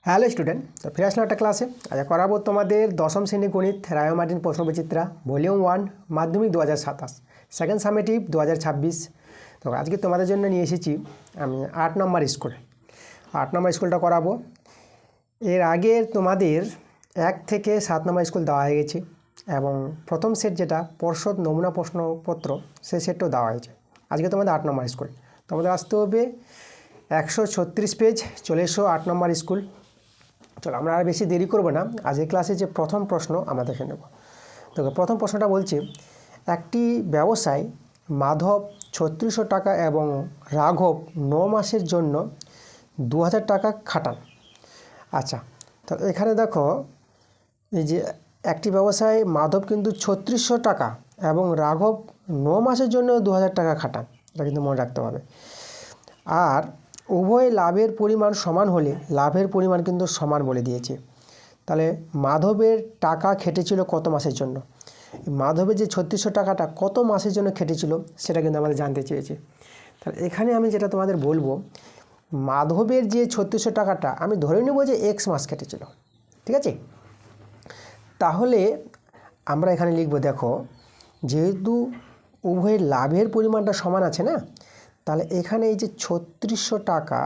Hello student, তো ফিরে আসলাম একটা ক্লাসে। আজ করাবো তোমাদের দশম শ্রেণী গণিত রায় মার্টিন প্রশ্নবিচিত্রা ভলিউম 1 মাধ্যমিক 2027 সেকেন্ড সামেটিভ 2026। তো আজকে তোমাদের জন্য নিয়ে এসেছি আমি 8 নম্বর স্কুল। 8 নম্বর স্কুলটা করাবো। এর আগে তোমাদের 1 থেকে 7 নম্বর স্কুল দেওয়া হয়ে গেছে এবং প্রথম সেট যেটা পর্ষদ নমুনা প্রশ্নপত্র সেই সেটটাও দেওয়া হয়েছে। আজকে তোমাদের 8 নম্বর স্কুল। তোমাদের আসতে হবে 136 পেজ, চলে এসো 8 নম্বর স্কুল। চলো আমরা আর বেশি দেরি করব না, আজকের ক্লাসে যে প্রথম প্রশ্ন আমরা দেখে নেব। তো প্রথম প্রশ্নটা বলছে, একটি ব্যবসায় মাধব 3600 টাকা এবং রাঘব 9 মাসের জন্য 2000 টাকা খাটান। আচ্ছা, তো এখানে দেখো এই যে একটি ব্যবসায় মাধব কিন্তু 3600 টাকা এবং রাঘব 9 মাসের জন্য 2000 টাকা খাটান, এটা কিন্তু মনে রাখতে হবে। আর উভয় লাভের পরিমাণ সমান হলে লাভের পরিমাণ কিন্তু সমান বলে দিয়েছে। তাহলে মাধবের টাকা খেটেছিল কত মাসের জন্য, মাধবের যে 3600 টাকাটা কত মাসের জন্য খেটেছিল সেটা কিন্তু আমাদের জানতে চেয়েছে। তাহলে এখানে আমি যেটা তোমাদের বলবো, মাধবের যে 3600 টাকাটা আমি ধরে নেব যে এক্স মাস খেটেছিল, ঠিক আছে। তাহলে আমরা এখানে লিখব, দেখো যেহেতু উভয়ের লাভের পরিমাণটা সমান আছে না, তাহলে এখানে এই যে 3600 টাকা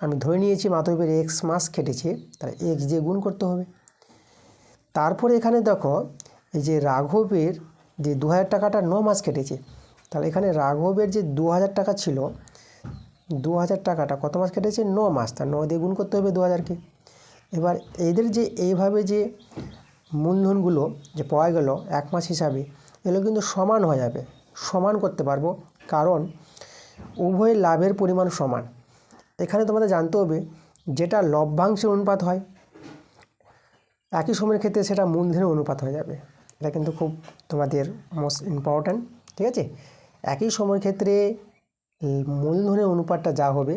আমি ধরে নিয়েছি মাধবের এক্স মাস খেটেছে, তাহলে এক্স দিয়ে গুণ করতে হবে। তারপরে এখানে দেখো এই যে রাঘবের যে 2000 টাকাটা 9 মাস কেটেছে, তাহলে এখানে রাঘবের যে 2000 টাকা ছিল, 2000 টাকাটা কত মাস কেটেছে, 9 মাস, তার 9 দিয়ে গুণ করতে হবে 2000কে। এবার এদের যে এইভাবে যে মূলধনগুলো যে পাওয়া গেল 1 মাস হিসাবে, এগুলো কিন্তু সমান হয়ে যাবে, সমান করতে পারবো, কারণ উভয়ের লাভের পরিমাণ সমান। এখানে তোমাদের জানতে হবে যেটা লভ্যাংশের অনুপাত হয় একই সময়ের ক্ষেত্রে সেটা মূলধনের অনুপাত হয়ে যাবে। এটা কিন্তু খুব তোমাদের মোস্ট ইম্পর্ট্যান্ট, ঠিক আছে। একই সময়ের ক্ষেত্রে মূলধনের অনুপাতটা যা হবে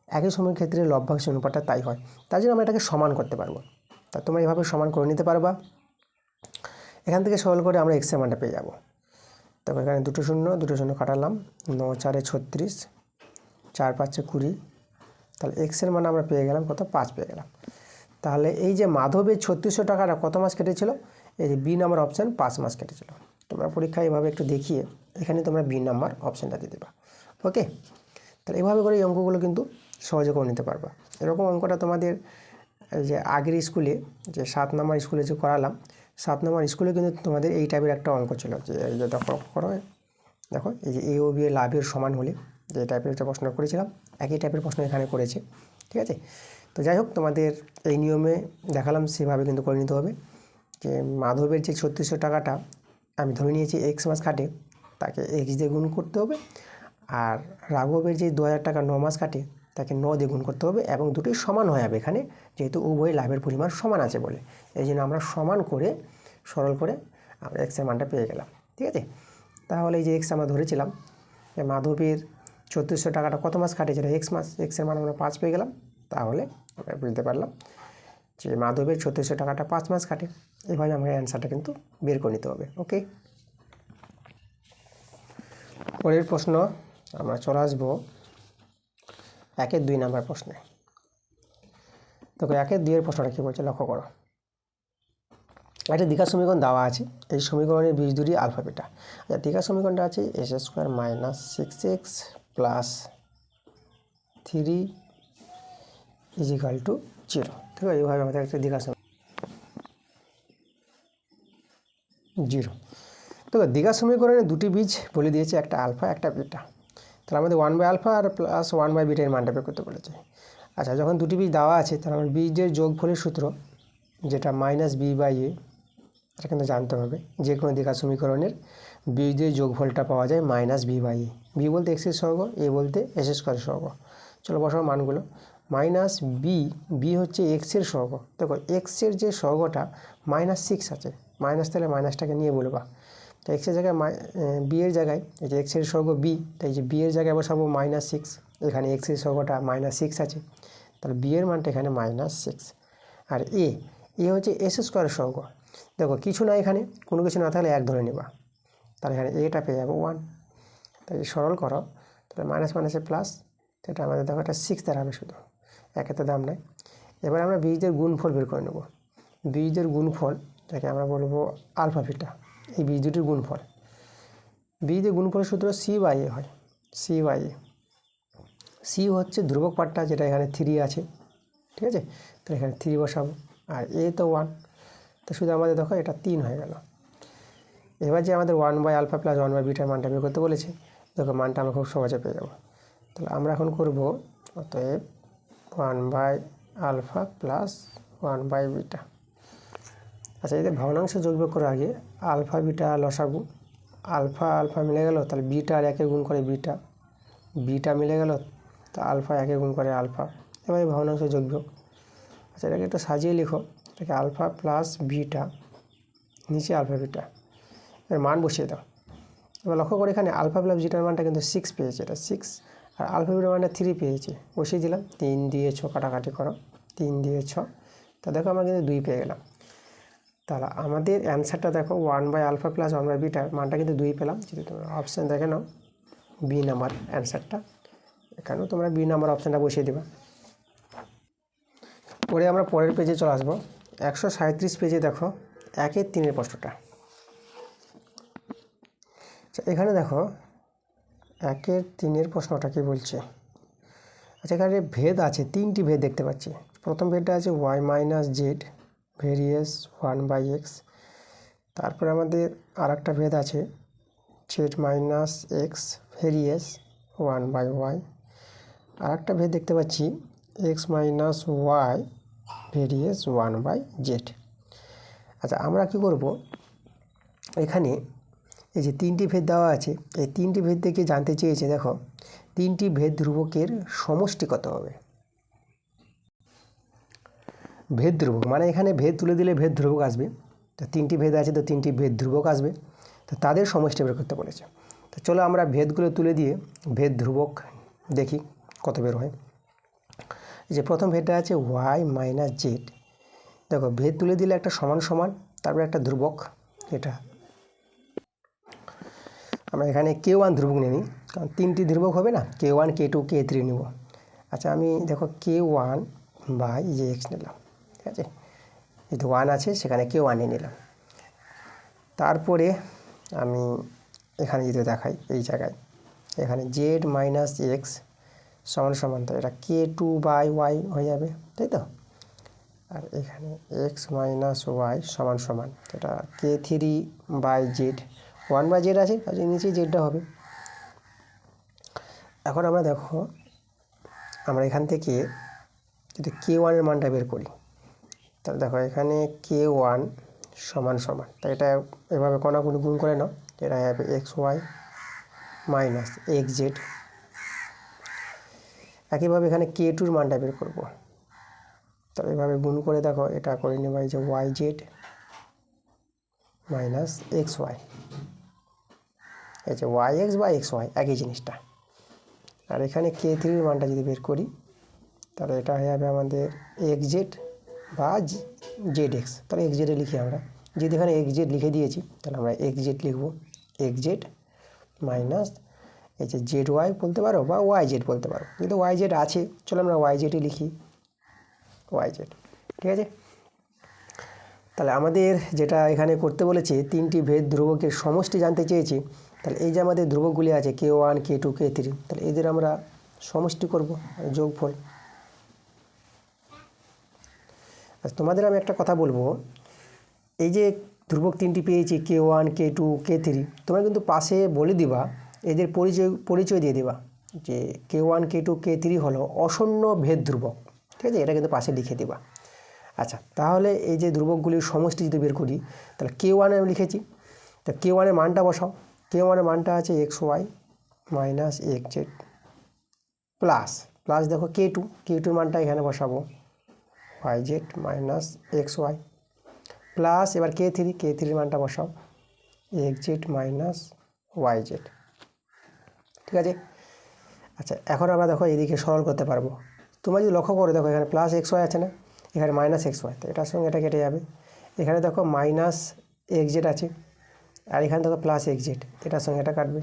একই সময়ের ক্ষেত্রে লভ্যাংশের অনুপাতটা তাই হয়, তার জন্য আমরা এটাকে সমান করতে পারবো। তা তোমরা এভাবে সমান করে নিতে পারবা। এখান থেকে সরল করে আমরা এক্সের মানটা পেয়ে যাবো। তারপর এখানে দুটো শূন্য কাটালাম, 9 4 36, 4 5 20, তাহলে এক্সের মান আমরা পেয়ে গেলাম কত, 5 পেয়ে গেলাম। তাহলে এই যে মাধবের 3600 টাকাটা কত মাস কেটেছিল, এই যে বি নাম্বার অপশান 5 মাস কেটেছিল। তোমরা পরীক্ষায় এভাবে একটু দেখিয়ে এখানে তোমরা বি নাম্বার অপশানটা দিয়ে দেবা। ওকে, তাহলে এভাবে করে এই অঙ্কগুলো কিন্তু সহজে করে নিতে পারবা। এরকম অঙ্কটা তোমাদের যে আগের স্কুলে যে 7 নম্বর স্কুলে যে করালাম, 7 নম্বর স্কুলে কিন্তু তোমাদের এই টাইপের একটা অঙ্ক ছিল যে দেখো দেখো এই যে এ ও বি এর লাভের সমান হলে যে টাইপের একটা প্রশ্ন করেছিলাম, একই টাইপের প্রশ্ন এখানে করেছে, ঠিক আছে। তো যাই হোক, তোমাদের এই নিয়মে দেখালাম সেভাবে কিন্তু করে নিতে হবে। যে মাধবের যে 3600 টাকাটা আমি ধরে নিয়েছি এক্স মাস কাটে, তাকে এক্স দিয়ে গুণ করতে হবে। আর রাঘবের যে 2000 টাকা 9 মাস কাটে, তাকে 9 দিয়ে গুণ করতে হবে, এবং দুটোই সমান হয়ে যাবে এখানে, যেহেতু উভয় লাভের পরিমাণ সমান আছে বলে। এই জন্য আমরা সমান করে সরল করে আমরা এক্সের মানটা পেয়ে গেলাম, ঠিক আছে। তাহলে এই যে এক্স আমরা ধরেছিলাম, মাধবের 3600 টাকাটা কত মাস কাটেছিল, এক্স মাস, এক্সের মান আমরা 5 পেয়ে গেলাম। তাহলে আমরা বুঝতে পারলাম যে মাধবের 3600 টাকাটা 5 মাস কাটে। এইভাবে আমাকে অ্যান্সারটা কিন্তু বের করে নিতে হবে। ওকে, পরের প্রশ্ন আমরা চলে আসবো 1-এর 2 নাম্বার প্রশ্নে। দেখো 1-এর 2 প্রশ্নটা কী বলছে লক্ষ্য করো। একটা দ্বিঘাত সমীকরণ দেওয়া আছে, এই সমীকরণের বীজ দুটি আলফা বিটা। আচ্ছা, দ্বিঘাত সমীকরণটা আছে x square minus 6x plus 3 equal to 0, ঠিক আছে। এইভাবে আমাদের একটা দ্বিঘাত 0। তো দ্বিঘাত সমীকরণে দুটি বীজ বলে দিয়েছে, একটা আলফা একটা বিটা। তাহলে আমাদের 1/α আর প্লাস 1/β এর মানটা বের করতে বলেছে। আচ্ছা, যখন দুটি বীজ দেওয়া আছে তাহলে আমার বীজের যোগফলের সূত্র যেটা -b/a, এটা কিন্তু জানতে হবে। যে কোনো দ্বিঘাত সমীকরণের বীজের যোগফলটা পাওয়া যায় -b/a। বি বলতে এক্সের সহগ, এ বলতে এস স্কোয়ারের সহগ। চলো বসাবো মানগুলো। বি হচ্ছে এক্সের সহগ। দেখো এক্সের যে সহগটা -6 আছে, মাইনাস, তাহলে মাইনাসটাকে নিয়ে বলবা। তো এক্সের জায়গায় বি এর জায়গায় এই যে এক্সের সহগ বি, তাই যে বি এর জায়গায় বসাবো -6। এখানে এক্সের সহগটা -6 আছে, তাহলে বি এর মানটা এখানে -6। আর এ হচ্ছে এস স্কোয়ারের সহগ। দেখো কিছু না, এখানে কোনো কিছু না থাকলে 1 ধরে নেবা, তাহলে এখানে এটা পেয়ে যাবো 1। তাই সরল করো, তাহলে মাইনাস মাইনাসে প্লাস, সেটা আমাদের দেখো এটা 6 দাঁড়াবে, শুধু একে তো দাম নাই। এবার আমরা বীজদের গুণফল বের করে নেব। বীজদের গুণফল যাকে আমরা বলবো আলফা বিটা, এই বীজ দুটির গুণফল। বীজদের গুণফলের সূত্র সি বাই এ হয়। সি বাই এ, সি হচ্ছে ধ্রুবক পার্টটা যেটা এখানে 3 আছে, ঠিক আছে। তো এখানে 3 বসাবো, আর এ তো 1, তো শুধু আমাদের দেখো এটা 3 হয়ে গেল। এবার যে আমাদের 1 বাই আলফা প্লাস 1 বাই বিটার মানটা বের করতে বলেছে, দেখো মানটা আমরা খুব সহজে পেয়ে যাবো। তাহলে আমরা এখন করব অতএব 1 by alpha plus 1 by beta. আচ্ছা, এদের ভগ্নাংশ যোগ বিয়োগ করার আগে আলফা বিটা লসাগু, আলফা আলফা মিলে গেল, তাহলে বিটা আর 1 গুণ করে বিটা, বিটা মিলে গেল, তা আলফা 1 গুণ করে আলফা। এবার এই ভগ্নাংশ যোগ বিয়োগ। আচ্ছা, এটাকে একটু সাজিয়ে লিখো, এটাকে আলফা প্লাস বিটা, নিচে আলফা বিটা, এর মান বসিয়ে দাও। এবার লক্ষ্য করে এখানে আলফা প্লাস বিটার মানটা কিন্তু 6 পেয়েছে, এটা 6, আর আলফা বিটার মানটা 3 পেয়েছে, বসিয়ে দিলাম। 3 দিয়ে 6 কাটাকাটি করো, 3 দিয়ে 6, তা দেখো আমরা কিন্তু 2 পেয়ে গেলাম। তাহলে আমাদের অ্যান্সারটা দেখো 1 বাই আলফা প্লাস 1 বাই বিটার মানটা কিন্তু 2 পেলাম। যদি তোমরা অপশান দেখে নাও, বি নাম্বার অ্যান্সারটা, এখানেও তোমরা বি নাম্বার অপশানটা বসিয়ে দেবা। পরে আমরা পরের পেজে চলে আসবো। 137 পেজে দেখো 1-এর 3-এর প্রশ্নটা। আচ্ছা, এখানে দেখো 1-এর 3-এর প্রশ্নটা কি বলছে। আচ্ছা, এখানে ভেদ আছে, 3টি ভেদ দেখতে পাচ্ছি। প্রথম ভেদটা আছে Y minus Z varies 1 by X. তারপরে আমাদের আর একটা ভেদ আছে Z minus X varies 1 by Y. আর একটা ভেদ দেখতে পাচ্ছি X minus Y varies 1 by Z. আচ্ছা, আমরা কি করব, এখানে এই যে 3টি ভেদ দেওয়া আছে, এই 3টি ভেদ থেকে জানতে চেয়েছে, দেখো 3টি ভেদ ধ্রুবকের সমষ্টি কত হবে। ভেদ ধ্রুবক মানে এখানে ভেদ তুলে দিলে ভেদ ধ্রুবক আসবে, তো 3টি ভেদ আছে, তো 3টি ভেদ ধ্রুবক আসবে, তো তাদের সমষ্টি বের করতে বলেছে। তো চলো আমরা ভেদগুলো তুলে দিয়ে ভেদ ধ্রুবক দেখি কত বের হয়। যে প্রথম ভেদটা আছে ওয়াই মাইনাস জেড, দেখো ভেদ তুলে দিলে একটা সমান সমান, তারপরে একটা ধ্রুবক, এটা আমরা এখানে K1 ধ্রুবক নিয়ে নিই, কারণ 3টি ধ্রুবক হবে না, K1 K2 K3 নেব। আচ্ছা, আমি দেখো K1 বাই যে এক্স নিলাম, ঠিক আছে, যেহেতু 1 আছে সেখানে K1 নিয়ে নিলাম। তারপরে আমি এখানে যদি দেখাই, এই জায়গায় এখানে জেড মাইনাস এক্স সমান সমান, তো এটা K2 বাই ওয়াই হয়ে যাবে, তাই তো। আর এখানে এক্স মাইনাস ওয়াই সমান সমান, এটা K3 by Z, 1 by Z আছে, কাজে নিচেই জেডটা হবে। এখন আমরা দেখো, আমরা এখান থেকে যদি K1 এর মানটা বের করি, তাহলে দেখো এখানে K1 সমান সমান, তাই এটা এভাবে কোনাকুনি গুণ করে নাও, এটা হবে x y minus x z. একইভাবে এখানে K2-র মানটা বের করবো, তবে এভাবে গুণ করে দেখো, এটা করে নেব এই যে y z minus x y, এই যে ওয়াই এক্স বা এক্স ওয়াই একই জিনিসটা। আর এখানে K3-র মানটা যদি বের করি, তাহলে এটা হয়ে যাবে আমাদের এক্স জেড বা জেড এক্স। তাহলে এক্স জেডে লিখি আমরা, যদি এখানে এক্স জেড লিখে দিয়েছি, তাহলে আমরা এক্স জেড লিখবো, এক্স জেড মাইনাস এই যে জেড ওয়াই বলতে পারো বা ওয়াই জেড বলতে পারো, যেহেতু ওয়াই জেড আছে চলো আমরা ওয়াই জেডে লিখি, ওয়াই জেড, ঠিক আছে। তাহলে আমাদের যেটা এখানে করতে বলেছে, 3টি ভেদ ধ্রুবকের সমষ্টি জানতে চেয়েছি। তাহলে এই যে আমাদের ধ্রুবকগুলি আছে K1 K2 K3, তাহলে এদের আমরা সমষ্টি করব, যোগফল। আচ্ছা, তোমাদের আমি একটা কথা বলবো, এই যে ধ্রুবক 3টি পেয়েছি K1 K2 K3, তোমরা কিন্তু পাশে বলে দিবা, এদের পরিচয় দিয়ে দিবা যে K1 K2 K3 হলো অশূন্য ভেদ ধ্রুবক, ঠিক আছে, এটা কিন্তু পাশে লিখে দিবা। আচ্ছা, তাহলে এই যে ধ্রুবকগুলির সমষ্টি যদি বের করি, তাহলে K1 আমি লিখেছি, তা K1 এর মানটা বসাও। K1 এর মানটা আছে x y minus x z plus plus দেখো K2-র মানটা এখানে বসাবো y z minus x y plus এবার K3-র মানটা বসাও x z minus y z, ঠিক আছে। আচ্ছা, এখন আমরা দেখো এদিকে সরল করতে পারবো। তোমরা যদি লক্ষ্য করে দেখো, এখানে প্লাস এক্স ওয়াই আছে না, এখানে মাইনাস এক্স ওয়াই, তো এটার সঙ্গে এটা কেটে যাবে। এখানে দেখো মাইনাস এক্স জেড আছে, আর এখানে দেখো প্লাস এক্স জেড, এটার সঙ্গে এটা কাটবে,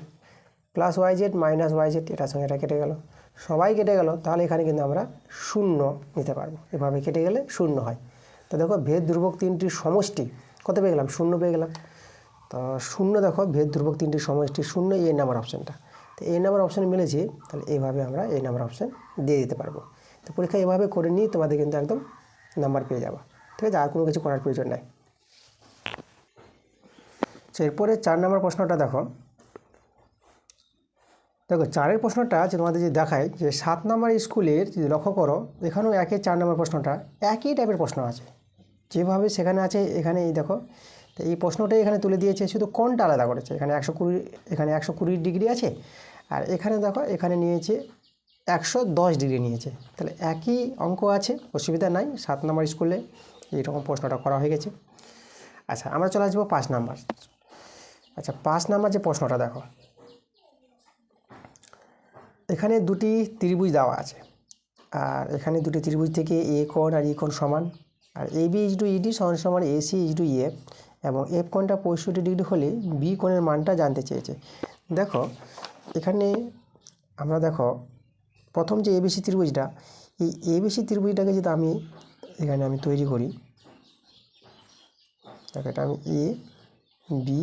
plus y z minus y z, এটার সঙ্গে এটা কেটে গেল। সবাই কেটে গেল, তাহলে এখানে কিন্তু আমরা শূন্য নিতে পারবো। এভাবে কেটে গেলে শূন্য হয়। তো দেখো ভেদ ধ্রুবক তিনটির সমষ্টি কত পেয়ে গেলাম? শূন্য পেয়ে গেলাম। তো শূন্য দেখো ভেদ ধ্রুবক তিনটির সমষ্টি শূন্য, এই নাম্বার অপশানটা। তো এই নাম্বার অপশান মিলেছে, তাহলে এইভাবে আমরা এই নাম্বার অপশান দিয়ে দিতে পারবো। তো পরীক্ষা এভাবে করে নিয়ে তোমাদের কিন্তু একদম নাম্বার পেয়ে যাবো। ঠিক আছে, আর কোনো কিছু করার প্রয়োজন নাই। এরপরে 4 নম্বর প্রশ্নটা দেখো। দেখো 4-এর প্রশ্নটা যে তোমাদের যে দেখায় যে 7 নম্বর স্কুলের যদি লক্ষ্য করো, এখানেও 4 নম্বর প্রশ্নটা একই টাইপের প্রশ্ন আছে, যেভাবে সেখানে আছে এখানে। এই দেখো, তো এই প্রশ্নটাই এখানে তুলে দিয়েছে, শুধু কোনটা আলাদা করেছে। এখানে 120, এখানে 120 ডিগ্রি আছে, আর এখানে দেখো এখানে নিয়েছে 110 ডিগ্রি নিয়েছে। তাহলে একই অঙ্ক আছে, অসুবিধা নাই। 7 নম্বর স্কুলে এইরকম প্রশ্নটা করা হয়ে গেছে। আচ্ছা, আমরা চলে আসবো 5 নাম্বার। আচ্ছা, 5 নাম্বার যে প্রশ্নটা দেখো, এখানে দুটি ত্রিভুজ দেওয়া আছে, আর এখানে দুটি ত্রিভুজ থেকে এ কোণ আর ই কোণ সমান, আর A B is two ED সমান সমান এসি ইজ টু এফ, এবং এফ কোণটা 65 ডিগ্রি হলে বি কোণের মানটা জানতে চেয়েছে। দেখো এখানে আমরা দেখো প্রথম যে এবিসি ত্রিভুজটা, এই এবিসি ত্রিভুজটাকে যদি আমি এখানে আমি তৈরি করি, দেখো এটা আমি এ বি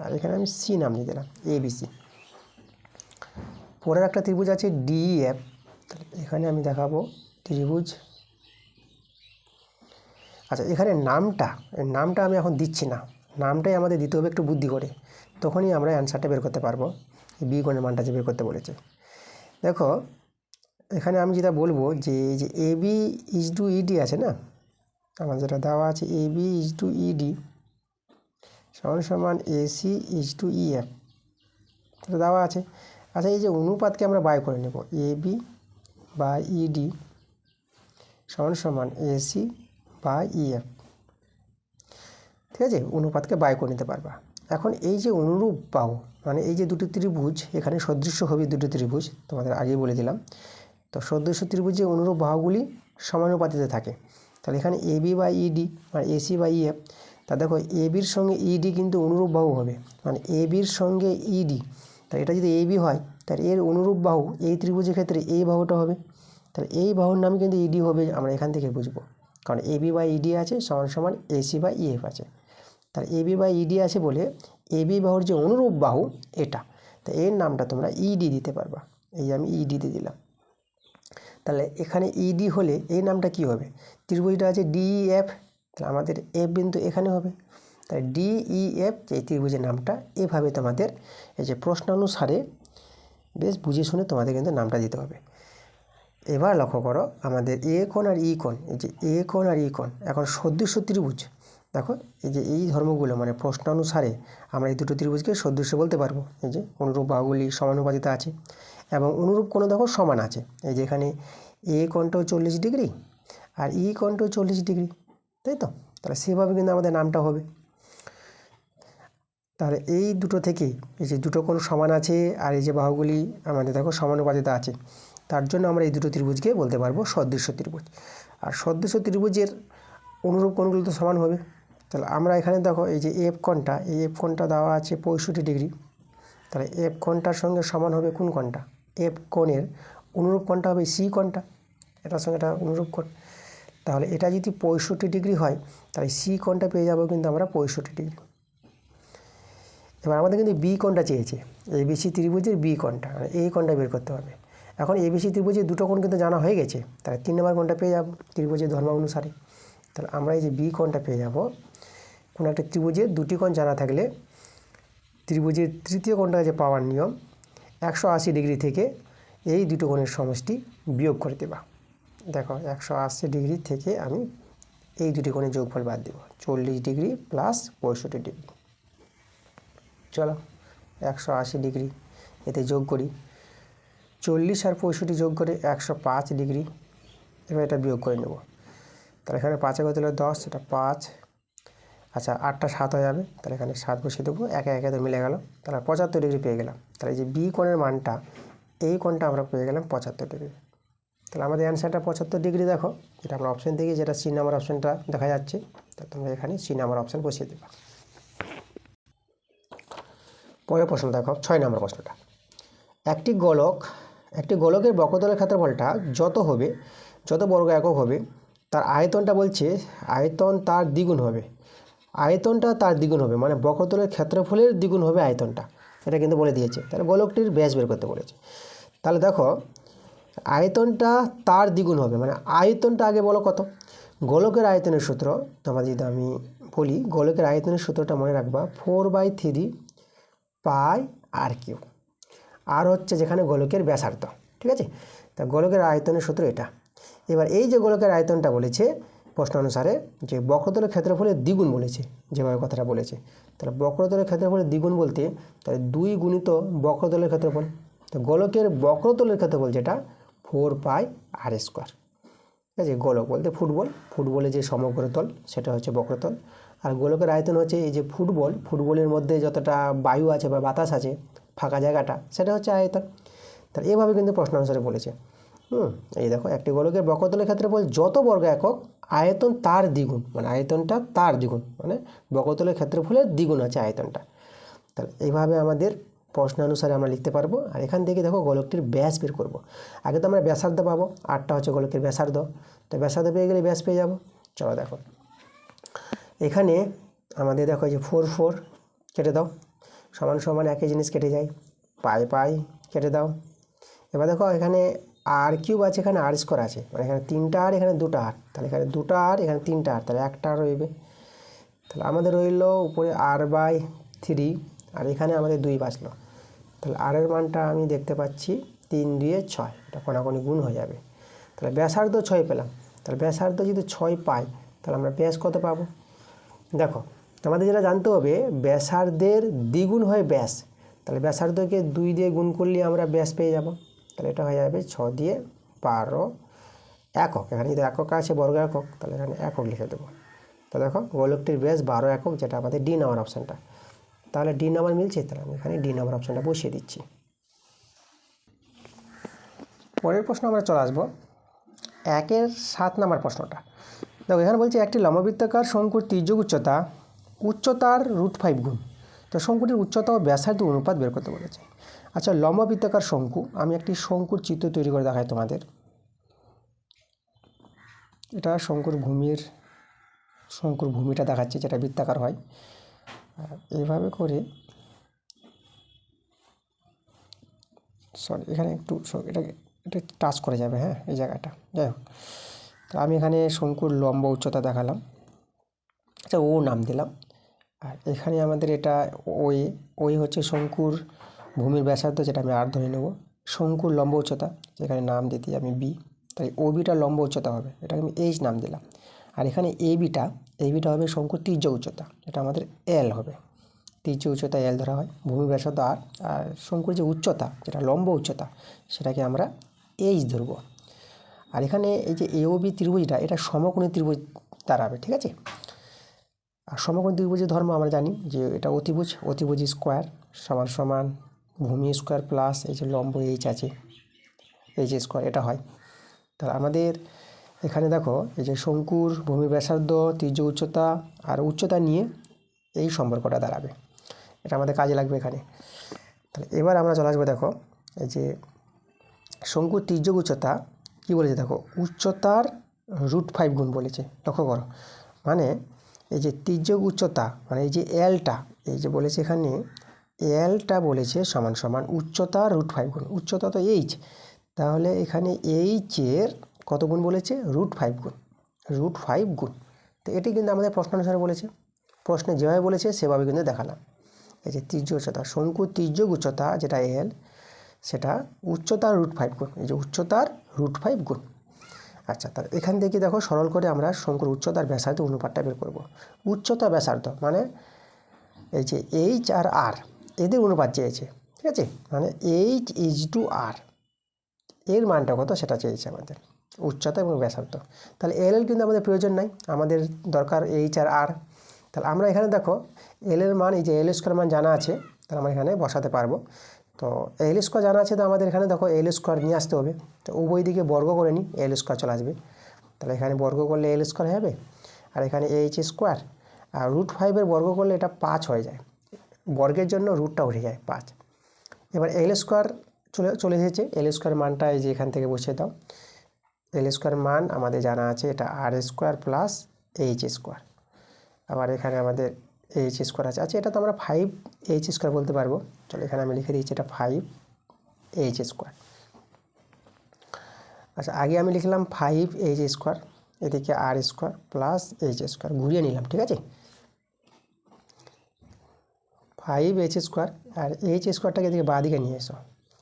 আর এখানে আমি সি নাম দিয়ে দিলাম, এবিসি। পরের একটা ত্রিভুজ আছে ডিএফ, তাহলে এখানে আমি দেখাবো ত্রিভুজ। আচ্ছা, এখানে নামটা আমি এখন দিচ্ছি না, নামটাই আমাদের দিতে হবে একটু বুদ্ধি করে, তখনই আমরা অ্যান্সারটা বের করতে পারবো, বি কোণের মানটা যে বের করতে বলেছে। দেখো এখানে আমি যেটা বলবো যে এই যে A B is two ED আছে না, আমার যেটা দেওয়া আছে A B is two ED সমান সমান এসি ইজ টু ইএফ, এটা দেওয়া আছে। আচ্ছা, এই যে অনুপাতকে আমরা বাই করে নেব, এ বি বা ইডি সমান সমান এসি বা ইএফ। ঠিক আছে, অনুপাতকে বাই করে নিতে পারবা। এখন এই যে অনুরূপ বাহু, মানে এই যে দুটি ত্রিভুজ, এখানে সদৃশ্য হবে দুটি ত্রিভুজ, তোমাদের আগেই বলে দিলাম। তো সদৃশ্য ত্রিভুজে অনুরূপ বাহুগুলি সমানুপাতিতে থাকে। তাহলে এখানে এ বি বা ইডি আর এসি বা ইএফ, তা দেখো এ বির সঙ্গে ইডি কিন্তু অনুরূপ বাহু হবে, মানে এ বির সঙ্গে ইডি। তাহলে এটা যদি এ বি হয়, তাহলে এর অনুরূপ বাহু এই ত্রিভুজের ক্ষেত্রে এই বাহুটা হবে। তাহলে এই বাহুর নাম কিন্তু ইডি হবে, আমরা এখান থেকে বুঝবো, কারণ এ বি বা ইডি আছে সমান সমান এসি বা ইএফ আছে। তাহলে এ বি বা ইডি আছে বলে এ বি বাহুর যে অনুরূপ বাহু এটা, তো এর নামটা তোমরা ইডি দিতে পারবা। এই আমি ইডি দিয়ে দিলাম। তাহলে এখানে ইডি হলে এই নামটা কি হবে? ত্রিভুজটা আছে ডিইএফ, তাহলে আমাদের এফ বিন্দু এখানে হবে। তাই ডিইএফ এই ত্রিভুজের নামটা এভাবে তোমাদের এই যে প্রশ্নানুসারে বেশ বুঝে শুনে তোমাদের কিন্তু নামটা দিতে হবে। এবার লক্ষ্য করো আমাদের এ কোণ আর ই কোণ, এই যে এ কোণ আর ই কোণ এখন সদৃশ্য ত্রিভুজ। দেখো এই যে এই ধর্মগুলো মানে প্রশ্নানুসারে আমরা এই দুটো ত্রিভুজকে সদৃশ্য বলতে পারবো। এই যে অনুরূপ বাহুগুলি সমানুপাতিত আছে এবং অনুরূপ কোণ দেখো সমান আছে। এই যে এখানে এ কোণটাও 40 ডিগ্রি আর ই কোণটাও 40 ডিগ্রি, তাই তো? তাহলে সেভাবে কিন্তু আমাদের নামটা হবে। তাহলে এই দুটো থেকে এই যে দুটো কোণ সমান আছে আর এই যে বাহুগুলি আমাদের দেখো সমানুপাতিত আছে, তার জন্য আমরা এই দুটো ত্রিভুজকে বলতে পারবো সদৃশ্য ত্রিভুজ। আর সদৃশ্য ত্রিভুজের অনুরূপ কোণগুলো তো সমান হবে। তাহলে আমরা এখানে দেখো এই যে এফ কোণটা, এই এফ কোণটা দেওয়া আছে 65 ডিগ্রি। তাহলে এফ কোণটার সঙ্গে সমান হবে কোন কোণটা? এফ কোণের অনুরূপ কোণটা হবে সি কোণটা, এটার সঙ্গে এটা অনুরূপ কোণ। তাহলে এটা যদি 65 ডিগ্রি হয়, তাহলে সি কোণটা পেয়ে যাবো কিন্তু আমরা 65 ডিগ্রি। এবার আমাদের কিন্তু বি কোণটা চেয়েছে, এবিসি ত্রিভুজের বি কোণটা, মানে এই কোণটা বের করতে হবে। এখন এবিসি ত্রিভুজের দুটো কোণ কিন্তু জানা হয়ে গেছে, তাহলে 3 নম্বর কোণটা পেয়ে যাবো ত্রিভুজের ধর্ম অনুসারে। তাহলে আমরা এই যে বি কোণটা পেয়ে যাব। কোনো একটা ত্রিভুজের দুটি কোণ জানা থাকলে ত্রিভুজের তৃতীয় কোণটা যে পাওয়ার নিয়ম, 180 ডিগ্রি থেকে এই দুটো কোণের সমষ্টি বিয়োগ করে দেবা। দেখো 180 ডিগ্রি থেকে আমি এই দুটি কোণের যোগফল বাদ দেবো, 40 ডিগ্রি প্লাস 65 ডিগ্রি। চলো 180 ডিগ্রি এতে যোগ করি, 40 আর 65 যোগ করে 105 ডিগ্রি। এবার এটা বিয়োগ করে নেব। তাহলে এখানে 5 কত হলো 10, এটা 5। আচ্ছা 8টা 7 হয়ে যাবে, তাহলে এখানে 7 বসিয়ে দেবো, একে একে তো মিলে গেল। তাহলে 75 ডিগ্রি পেয়ে গেলাম। তাহলে এই যে বি কোণের মানটা, এই কোণটা আমরা পেয়ে গেলাম 75 ডিগ্রি। তাহলে আমাদের অ্যান্সারটা 75 ডিগ্রি। দেখো এটা আমরা অপশান থেকে যেটা সি নাম্বার অপশানটা দেখা যাচ্ছে, তা তোমরা এখানে সি নাম্বার অপশান বসিয়ে দেবা। পরের প্রশ্ন দেখো 6 নম্বর প্রশ্নটা। একটি গোলক একটি গোলকের বক্রতলের ক্ষেত্রফলটা যত বর্গ একক হবে তার আয়তনটা বলছে আয়তন তার দ্বিগুণ হবে। আয়তনটা তার দ্বিগুণ হবে মানে বক্রতলের ক্ষেত্রফলের দ্বিগুণ হবে আয়তনটা, এটা কিন্তু বলে দিয়েছে। তাহলে গোলকটির ব্যাস বের করতে বলেছে। তাহলে দেখো আয়তনটা তার দ্বিগুণ হবে মানে আয়তনটা আগে বলো কত। গোলকের আয়তনের সূত্র তোমাদের যদি আমি বলি, গোলকের আয়তনের সূত্রটা মনে রাখবা 4/3 পাই আর কিউ। আর হচ্ছে যেখানে গোলকের ব্যাসার্ধ, ঠিক আছে। তা গোলকের আয়তনের সূত্র এটা। এবার এই যে গোলকের আয়তনটা বলেছে প্রশ্ন অনুসারে যে বক্রতলের ক্ষেত্রফলের দ্বিগুণ বলেছে, যেভাবে কথাটা বলেছে, তাহলে বক্রতলের ক্ষেত্রফলের দ্বিগুণ বলতে তাহলে 2 গুণিত বক্রতলের ক্ষেত্রফল। তো গোলকের বক্রতলের ক্ষেত্রফল যেটা 4πr², ঠিক আছে। গোলক বলতে ফুটবলের যে সমগ্র তল সেটা হচ্ছে বক্রতল, আর গোলকের আয়তন হচ্ছে এই যে ফুটবলের মধ্যে যতটা বায়ু আছে বা বাতাস আছে ফাঁকা জায়গাটা সেটা হচ্ছে আয়তন। তাহলে এভাবে কিন্তু প্রশ্ন অনুসারে বলেছে। এই দেখো একটি গোলকের বক্রতলের ক্ষেত্রফল যত বর্গ একক আয়তন তার দ্বিগুণ মানে আয়তনটা তার দ্বিগুণ মানে বক্রতলের ক্ষেত্রফলের দ্বিগুণ আছে আয়তনটা। তাহলে এইভাবে আমাদের প্রশ্ন অনুসারে আমরা লিখতে পারবো। আর এখান থেকে দেখো গোলকটির ব্যাস বের করব। আগে তো আমরা ব্যাসার্ধ পাবো, 8টা হচ্ছে গোলকের ব্যাসার্ধ, তো ব্যাসার্ধ পেয়ে গেলে ব্যাস পেয়ে যাবো। চলো দেখো এখানে আমাদের দেখো যে 4 কেটে দাও, সমান সমান একই জিনিস কেটে যায়, পাই কেটে দাও। এবার দেখো এখানে r³ আছে, এখানে r² আছে, মানে এখানে 3টা আর এখানে 2টা আর, তাহলে এখানে 2টা আর এখানে 3টা আর, তাহলে একটা আর রইবে। তাহলে আমাদের রইল উপরে r/3 আর এখানে আমাদের 2 বাঁচলো। তাহলে r এর মানটা আমি দেখতে পাচ্ছি 3 2 6, এটা কোনাকুনি গুণ হয়ে যাবে। তাহলে ব্যাসার্ধ 6 পেলাম। তাহলে ব্যাসার্ধ যদি 6 পাই তাহলে আমরা ব্যাস কত পাবো। দেখো আমাদের যেটা জানতে হবে ব্যাসার্ধের দ্বিগুণ হয় ব্যাস, তাহলে ব্যাসার্ধকে 2 দিয়ে গুণ করলে আমরা ব্যাস পেয়ে যাব। তাহলে এটা হয়ে যাবে 6 দিয়ে 12 একক। এখানে যদি একক আছে বর্গ একক তাহলে এখানে একক লিখে দেবো। তো দেখো গোলকটির ব্যাস 12 একক, যেটা আমাদের ডি নাম্বার অপশানটা। তাহলে ডি নাম্বার মিলছে, তাহলে আমি এখানে ডি নাম্বার অপশানটা বসিয়ে দিচ্ছি। পরের প্রশ্ন আমরা চলে আসবো 1-7 নাম্বার প্রশ্নটা। দেখো এখানে বলছে একটি লম্ববৃত্তাকার শঙ্কুর তির্যক উচ্চতার √5 গুণ। তো শঙ্কুটির উচ্চতা ও ব্যাসার্ধ অনুপাত বের করতে বলেছে। আচ্ছা লম্ববৃত্তাকার শঙ্কু, আমি একটি শঙ্কুর চিত্র তৈরি করে দেখাই তোমাদের। এটা শঙ্কুর ভূমিটা দেখাচ্ছে যেটা বৃত্তাকার হয়। এইভাবে করে এখানে এটা টাচ করে যাবে, হ্যাঁ এই জায়গাটা। যাই হোক, তো আমি এখানে শঙ্কুর লম্ব উচ্চতা দেখালাম, আচ্ছা ও নাম দিলাম। আর এখানে আমাদের এটা ওই হচ্ছে শঙ্কুর ভূমির ব্যাসার্ধ, যেটা আমি আর ধরে নেব। শঙ্কুর লম্ব উচ্চতা যেখানে নাম দিতে আমি বি, তাই ওবিটা লম্ব উচ্চতা হবে, এটাকে আমি এইচ নাম দিলাম। আর এখানে এইবিটা হবে শঙ্কুর তির্যক উচ্চতা, এটা আমাদের এল হবে। তির্যক উচ্চতা এল ধরা হয়, ভূমির ব্যাসার্ধ আর শঙ্কুর যে উচ্চতা যেটা লম্ব উচ্চতা সেটাকে আমরা এইচ ধরব। আর এখানে এই যে এওবি ত্রিভুজটা এটা সমকোণী ত্রিভুজ দাঁড়াবে, ঠিক আছে। আর সমকোণী ত্রিভুজের ধর্ম আমরা জানি যে এটা অতিভুজ স্কোয়ার সমান ভূমি স্কোয়ার প্লাস এই যে লম্ব এইচ আছে এইচ স্কোয়ার, এটা হয়। তাহলে আমাদের এখানে দেখো এই যে শঙ্কুর ভূমির ব্যাসার্ধ তির্যক উচ্চতা আর উচ্চতা নিয়ে এই সম্পর্কটা দাঁড়াবে, এটা আমাদের কাজে লাগবে এখানে। তাহলে এবার আমরা চলে আসবো, দেখো এই যে শঙ্কুর তির্যক উচ্চতা কী বলেছে, দেখো উচ্চতার √5 গুণ বলেছে। লক্ষ্য করো, মানে এই যে তির্যক উচ্চতা মানে এই যে এলটা, এই যে বলেছে এখানে এলটা বলেছে সমান উচ্চতার √5 গুণ। উচ্চতা তো এইচ, তাহলে এখানে এইচের কত গুণ বলেছে, √5 গুণ। √5 গুণ। তো এটি কিন্তু আমাদের প্রশ্ন অনুসারে বলেছে, প্রশ্নে যেভাবে বলেছে সেভাবে কিন্তু দেখালাম। এই যে তির্যক উচ্চতা, শঙ্কুর তির্যক উচ্চতা যেটা এল সেটা উচ্চতার √5 গুণ, এই যে উচ্চতার √5 গুণ। আচ্ছা, তাহলে এখান থেকে দেখো সরল করে আমরা শঙ্কুর উচ্চতার ব্যাসার্ধ অনুপাতটা বের করব। উচ্চতা ব্যাসার্ধ মানে এই যে এইচ আর আর এদের অনুপাত চেয়েছে, ঠিক আছে, মানে H:r এর মানটা কত সেটা চেয়েছে আমাদের, উচ্চতা এবং ব্যাসার্ধ। তাহলে এল কিন্তু আমাদের প্রয়োজন নাই, আমাদের দরকার এইচ আর আর। তাহলে আমরা এখানে দেখো এল এর মান এই যে L² মান জানা আছে, তাহলে আমরা এখানে বসাতে পারবো। তো L² জানা আছে, তো আমাদের এখানে দেখো L² নিয়ে আসতে হবে। তো উভয় দিকে বর্গ করে নিই, L² চলে আসবে। তাহলে এখানে বর্গ করলে L² হবে, আর এখানে H² আর √5 বর্গ করলে এটা 5 হয়ে যায়, বর্গের জন্য রুটটা উঠে যায় 5। এবার L² চলে এসেছে। এল স্কোয়ার মানটা এই যে এখান থেকে বসিয়ে দাও। এল স্কোয়ার মান আমাদের জানা আছে, এটা আর স্কোয়ার প্লাস এইচ স্কোয়ার। আবার এখানে আমাদের এইচ স্কোয়ার আছে। আচ্ছা, এটা তো আমরা 5 এইচ স্কোয়ার বলতে পারবো। চলো এখানে আমি লিখে দিচ্ছি এটা 5 এইচ স্কোয়ার। আচ্ছা, আগে আমি লিখলাম 5 এইচ স্কোয়ার, এদিকে আর স্কোয়ার প্লাস এইচ স্কোয়ার ঘুরিয়ে নিলাম, ঠিক আছে। 5 এইচ স্কোয়ার আর এইচ স্কোয়ারটাকে এদিকে বাঁদিকে নিয়ে এসো,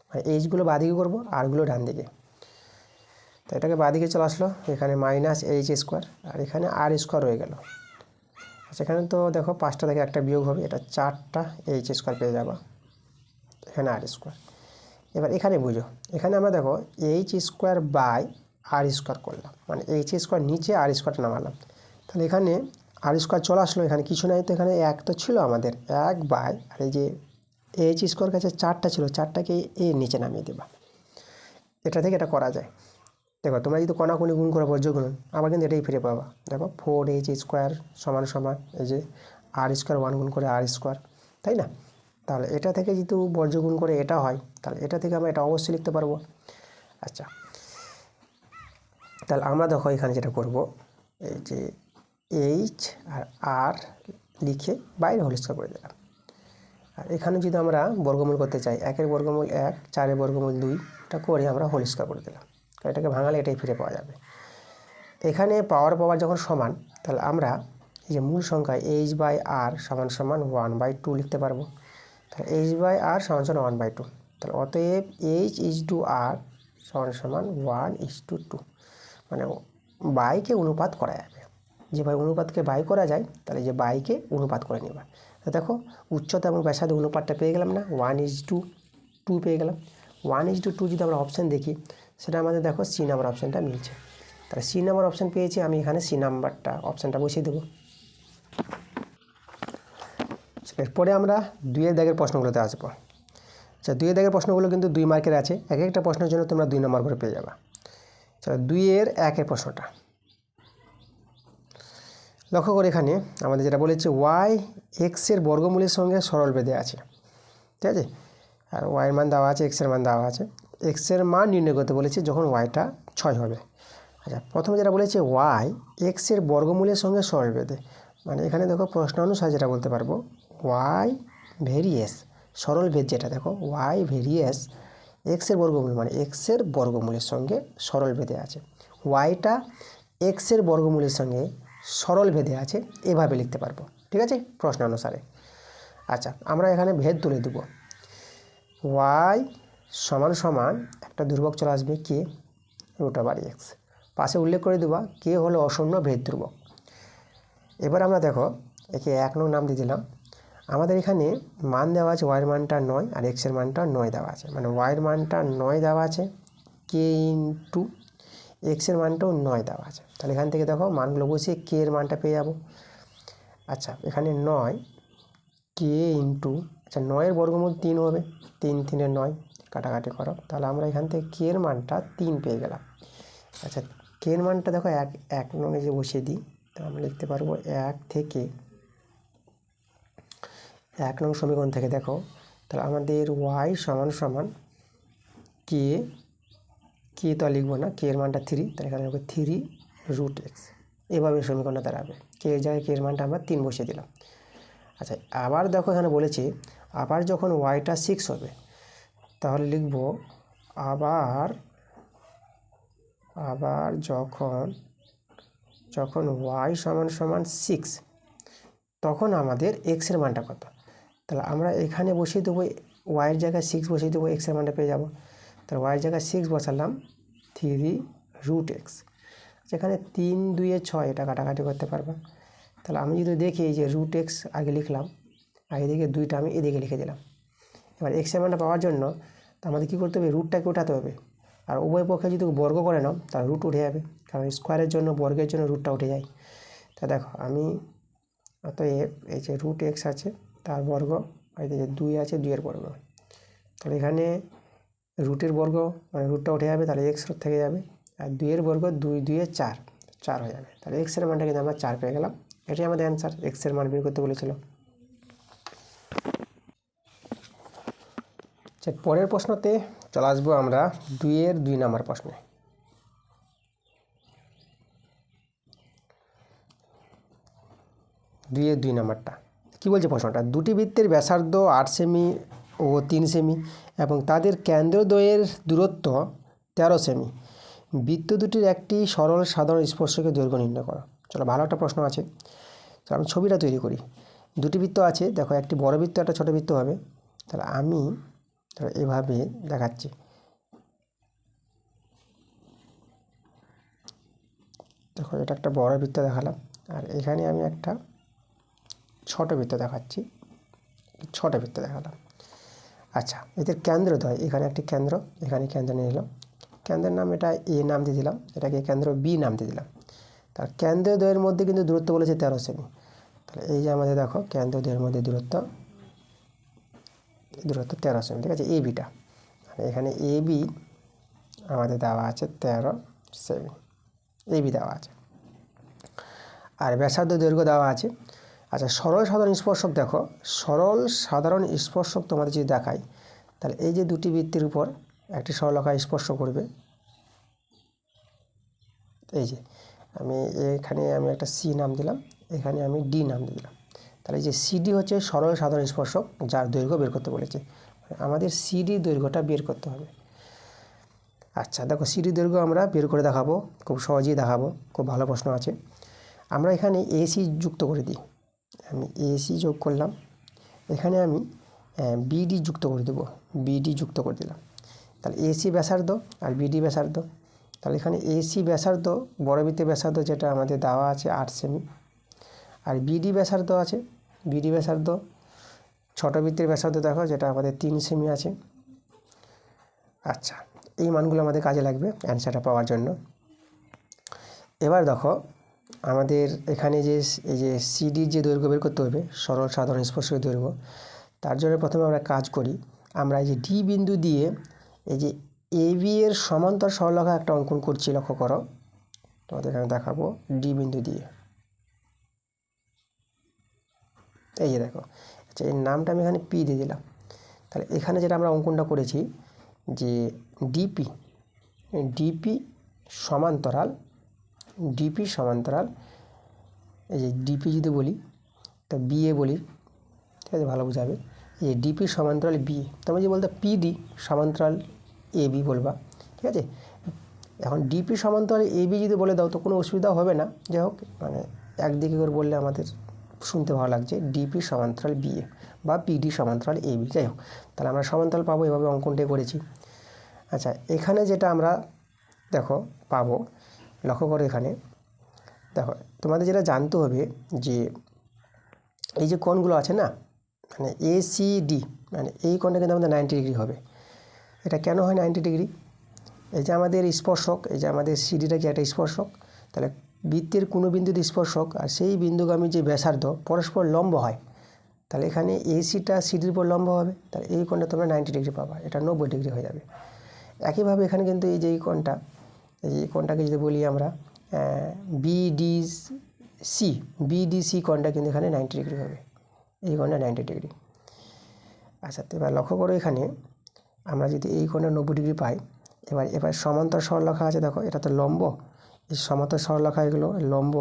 মানে এইচগুলো বাঁদিকে করবো আরগুলো ডান দিকে। তো এটাকে বাঁদিকে চলে আসলো, এখানে মাইনাস এইচ স্কোয়ার আর এখানে আর স্কোয়ার রয়ে গেল। আচ্ছা, এখানে তো দেখো 5টা থেকে একটা বিয়োগ হবে, এটা 4টা এইচ স্কোয়ার পেয়ে যাবা, এখানে আর স্কোয়ার। এবার এখানে বুঝো, এখানে আমরা দেখো h square by r square করলাম, মানে এইচ স্কোয়ার নিচে আর স্কোয়ারটা নামালাম। তাহলে এখানে আর স্কোয়ার চলে আসলো, এখানে কিছু নাই, তো এখানে 1 তো ছিল আমাদের, 1 বাই আর এই যে এইচ স্কোয়ার কাছে 4টা ছিল, 4টাকে এর নিচে নামিয়ে দেবা। এটা থেকে এটা করা যায়। দেখো তোমরা যদি কণাকণি গুণ করো বর্জ্যগুণন, আবার কিন্তু এটাই ফিরে পাবা। দেখো 4 এইচ স্কোয়ার সমান সমান এই যে আর স্কোয়ার 1 গুণ করে আর স্কোয়ার, তাই না? তাহলে এটা থেকে যেহেতু বর্জ্যগুণ করে এটা হয়, তাহলে এটা থেকে আমরা এটা অবশ্যই লিখতে পারবো। আচ্ছা, তাহলে আমরা দেখো এখানে যেটা করব, এই যে এইচ আর আর লিখে বাইরে হোল স্কোয়ার করে দিলাম। আর এখানে যদি আমরা বর্গমূল করতে চাই, 1-এর বর্গমূল 1, 4-এর বর্গমূল 2, এটা করে আমরা হোল স্কোয়ার করে দিলাম। এটাকে ভাঙালে এটাই ফিরে পাওয়া যাবে। এখানে পাওয়ার যখন সমান, তাহলে আমরা এই যে মূল সংখ্যা এইচ বাই আর সমান সমান 1/2 লিখতে পারবো। তাহলে এইচ বাই আর সমান সমান 1/2। তাহলে অতএব এইচ ইজ টু আর সমান সমান 1:2, মানে বাইকে অনুপাত করা যাবে। যেভাবে অনুপাতকে বাই করা যায়, তাহলে যে বাইকে অনুপাত করে নেবা। দেখো উচ্চতা এবং ব্যাসার্ধ অনুপাতটা পেয়ে গেলাম না, 1:2 পেয়ে গেলাম। 1:2 যদি আমরা অপশান দেখি, সেটা আমাদের দেখো সি নাম্বার অপশানটা মিলছে। তাহলে সি নাম্বার অপশান পেয়েছি, আমি এখানে সি নাম্বারটা অপশানটা বসিয়ে দেবো। এরপরে আমরা 2-এর দাগের প্রশ্নগুলোতে আসবো। আচ্ছা, 2-এর দাগের প্রশ্নগুলো কিন্তু 2 মার্কের আছে, এক একটা প্রশ্নের জন্য তোমরা 2 নম্বর করে পেয়ে যাবা। চলো 2-এর 1-এর প্রশ্নটা লক্ষ্য করে, এখানে আমাদের যেটা বলেছে ওয়াই এক্সের বর্গমূলের সঙ্গে সরল বেঁধে আছে, ঠিক আছে। আর ওয়াইয়ের মান দেওয়া আছে, এক্সের মান দেওয়া আছে। এক্সের মান নির্ণয় করতে বলেছে যখন ওয়াইটা 6 হবে। আচ্ছা, প্রথমে যেটা বলেছে ওয়াই এক্সের বর্গমূলের সঙ্গে সরল বেঁধে, মানে এখানে দেখো প্রশ্ন অনুসারে যেটা বলতে পারবো, ওয়াই ভেরিয়েস সরল ভেদ, যেটা দেখো ওয়াই ভেরিয়েস এক্সের বর্গমূল, মানে এক্সের বর্গমূলের সঙ্গে সরল ভেদে আছে। ওয়াইটা এক্সের বর্গমূলের সঙ্গে সরল ভেদে আছে, এভাবে লিখতে পারবো, ঠিক আছে, প্রশ্ন অনুসারে। আচ্ছা, আমরা এখানে ভেদ তুলে দেব। ওয়াই সমান সমান একটা ধ্রুবক চলে আসবে কে √x, পাশে উল্লেখ করে দেবা কে হলো অশূন্য ভেদ ধ্রুবক। এবার আমরা দেখো একে 1 নং নাম দিয়ে দিলাম। আমাদের এখানে মান দেওয়া আছে, ওয়াইয়ের মানটা 9 আর এক্সের মানটা 9 দেওয়া আছে, মানে ওয়াইয়ের মানটা 9 দেওয়া আছে, কে ইন্টু এক্সের মানটাও 9 দেওয়া আছে। তাহলে এখান থেকে দেখো মানগুলো বসিয়ে কে এর মানটা পেয়ে যাবো। আচ্ছা, এখানে 9 কে ইন্টু, আচ্ছা 9-এর বর্গমূল 3 হবে, 3 3 9, কাটাকাটি করো, তাহলে আমরা এখান থেকে কে এর মানটা 3 পেয়ে গেলাম। আচ্ছা, কে এর মানটা দেখো 1 নং যে বসিয়ে দিই, তো আমরা লিখতে পারবো 1 থেকে 1 নং সমীকরণ থেকে দেখো, তাহলে আমাদের ওয়াই সমান সমান কে তো লিখবো না, কে এর মানটা 3, তাহলে এখানে হবে 3√x, এভাবে সমীকরণটা দাঁড়াবে। কে এর জায়গায় কে এর মানটা আমরা 3 বসিয়ে দিলাম। আচ্ছা, আবার দেখো এখানে বলেছি আবার যখন ওয়াইটা 6 হবে, তাহলে লিখব আবার যখন ওয়াই সমান সমান 6, তখন আমাদের এক্সের মানটা কত। তাহলে আমরা এখানে বসিয়ে দেবো ওয়াইয়ের জায়গায় 6 বসিয়ে দেবো, এক্সের মানটা পেয়ে যাব। তাহলে ওয়াইয়ের জায়গায় 6 বসালাম, 3√x। যেখানে 3 2 6, এটা কাটাকাটি করতে পারবা। তাহলে আমি যদি দেখি এই যে √x আগে লিখলাম, আগে দিকে 2টা আমি এদিকে লিখে দিলাম। এবার এক্সের মানটা পাওয়ার জন্য আমাদের কী করতে হবে, রুটটাকে উঠাতে হবে। আর উভয় পক্ষে যদি বর্গ করে নাও, তাহলে রুট উঠে যাবে, কারণ স্কোয়ারের জন্য বর্গের জন্য রুটটা উঠে যায়। তা দেখো আমি অতএব এই যে √x আছে তার বর্গ, আর এই যে 2 আছে 2-এর বর্গ, তাহলে এখানে রুটের বর্গ মানে রুটটা উঠে যাবে, তাহলে এক্স থেকে যাবে, আর 2-এর বর্গ 2 2 4 হয়ে যাবে। তাহলে এক্সের মানটা কিন্তু আমরা 4 পেয়ে গেলাম। এটাই আমাদের অ্যান্সার, এক্সের মান বের করতে বলেছিল। পরের প্রশ্নতে চলে আসবো আমরা 2-এর 2 নম্বর প্রশ্নে। 2-এর 2 নম্বরটা কী বলছে প্রশ্নটা? দুটি বৃত্তের ব্যাসার্ধ 8 সেমি ও 3 সেমি এবং তাদের কেন্দ্রদ্বয়ের দূরত্ব 13 সেমি। বৃত্ত দুটির একটি সরল সাধারণ স্পর্শকের দৈর্ঘ্য নির্ণয় করো। চলো, ভালো একটা প্রশ্ন আছে। চলো আমি ছবিটা তৈরি করি। দুটি বৃত্ত আছে, দেখো একটি বড় বৃত্ত একটা ছোটো বৃত্ত হবে। তাহলে আমি এভাবে দেখাচ্ছি। দেখো এটা একটা বড় বৃত্ত দেখালাম, আর এখানে আমি একটা ছোট বৃত্ত দেখাচ্ছি, ছোট বৃত্ত দেখালাম। আচ্ছা, এদের কেন্দ্রদ্বয়, এখানে একটি কেন্দ্র, এখানে কেন্দ্র নিয়ে নিলাম। কেন্দ্রের নাম এটা এ নাম দিয়ে দিলাম, এটাকে কেন্দ্র বি নাম দিয়ে দিলাম। তার কেন্দ্রদ্বয়ের মধ্যে কিন্তু দূরত্ব বলেছে 13 সেমি। তাহলে এই যে আমাদের দেখো কেন্দ্রদ্বয়ের মধ্যে দূরত্ব 13 সেমি, ঠিক আছে, এ বিটা। আর এখানে এ বি আমাদের দেওয়া আছে 13 সেমি, এ বি দেওয়া আছে। আর ব্যাসার্ধ দৈর্ঘ্য দেওয়া আছে। আচ্ছা, সরল সাধারণ স্পর্শক দেখো, সরল সাধারণ স্পর্শক তোমাদের যদি দেখাই, তাহলে এই যে দুটি বৃত্তের উপর একটি সরলরেখা স্পর্শ করবে। এই যে এখানে আমি একটা সি নাম দিলাম, এখানে আমি ডি নাম দিলাম। তাহলে এই যে সিডি হচ্ছে সরল সাধারণ স্পর্শক, যার দৈর্ঘ্য বের করতে বলেছে। আমাদের সিডি দৈর্ঘ্যটা বের করতে হবে। আচ্ছা দেখো, সিডি দৈর্ঘ্য আমরা বের করে দেখাবো, খুব সহজেই দেখাবো, খুব ভালো প্রশ্ন আছে। আমরা এখানে এসি যুক্ত করে দিই, আমি এসি যোগ করলাম। এখানে আমি বিডি যুক্ত করে দেবো, বিডি যুক্ত করে দিলাম। তাহলে এসি ব্যাসার্ধ আর বিডি ব্যাসার্ধ। তাহলে এখানে এসি ব্যাসার্ধ, বড় বৃত্তের ব্যাসার্ধ যেটা আমাদের দেওয়া আছে 8 সেমি, আর বিডি ব্যাসার্ধ আছে, বিডি ব্যাসার্ধ ছোট বৃত্তের ব্যাসার্ধ দেখো যেটা আমাদের 3 সেমি আছে। আচ্ছা, এই মানগুলো আমাদের কাজে লাগবে অ্যান্সারটা পাওয়ার জন্য। এবার দেখো আমাদের এখানে যে এই যে সিডির যে দৈর্ঘ্য বের করতে হবে, সরল সাধারণ স্পর্শকের দৈর্ঘ্য, তার জন্য প্রথমে আমরা কাজ করি। আমরা এই যে ডি বিন্দু দিয়ে এই যে এ বি এর সমান্তর সরলরেখা একটা অঙ্কন করছি, লক্ষ্য করো, তোমাদের এখানে দেখাবো ডি বিন্দু দিয়ে। এই যে দেখো, আচ্ছা এর নামটা আমি এখানে পি দিয়ে দিলাম। তাহলে এখানে যেটা আমরা অঙ্কনটা করেছি যে ডিপি, ডিপি সমান্তরাল, ডিপি সমান্তরাল, এই যে ডিপি যদি বলি তা বিএ বলি, ঠিক আছে, ভালো বোঝাবে। এই ডিপি সমান্তরাল বিএ, তোমরা যে বলতে পিডি সমান্তরাল এ বি বলবা, ঠিক আছে। এখন ডিপি সমান্তরাল এ বি যদি বলে দাও তো কোনো অসুবিধা হবে না, যাই হোক, মানে একদিকে করে বললে আমাদের শুনতে ভালো লাগছে, ডিপি সমান্তরাল বিএ বা পিডি সমান্তরাল এ বি, যাই হোক। তাহলে আমরা সমান্তরাল পাবো, এভাবে অঙ্কনটাই করেছি। আচ্ছা, এখানে যেটা আমরা দেখো পাবো, লক্ষ্য করো এখানে দেখো, তোমাদের যেটা জানতে হবে যে এই যে কোণগুলো আছে না, মানে এসিডি, মানে এই কোণটা কিন্তু আমাদের 90 ডিগ্রি হবে। এটা কেন হয় 90 ডিগ্রি? এই যে আমাদের স্পর্শক, এই যে আমাদের সিডিটা কি একটা স্পর্শক, তাহলে বৃত্তের কোনো বিন্দুতে স্পর্শক আর সেই বিন্দুগামী যে ব্যাসার্ধ পরস্পর লম্ব হয়, তাহলে এখানে এসিটা সিডির উপর লম্ব হবে, তাহলে এই কোণটা তোমরা 90 ডিগ্রি পাবা, এটা 90 ডিগ্রি হয়ে যাবে। একইভাবে এখানে কিন্তু এই যে এই কোণটা, এই কোণটাকে যদি বলি আমরা বিডিসি, বিডিসি কোণটা কিন্তু এখানে 90 ডিগ্রি হবে, এই কোণটা 90 ডিগ্রি। আচ্ছা, তো এবার লক্ষ্য করো এখানে আমরা যদি এই কোণটা 90 ডিগ্রি পাই, এবার সমান্তর সরলরেখা আছে দেখো, এটা তো লম্ব, এই সমান্তর সরলরেখা এগুলো লম্ব,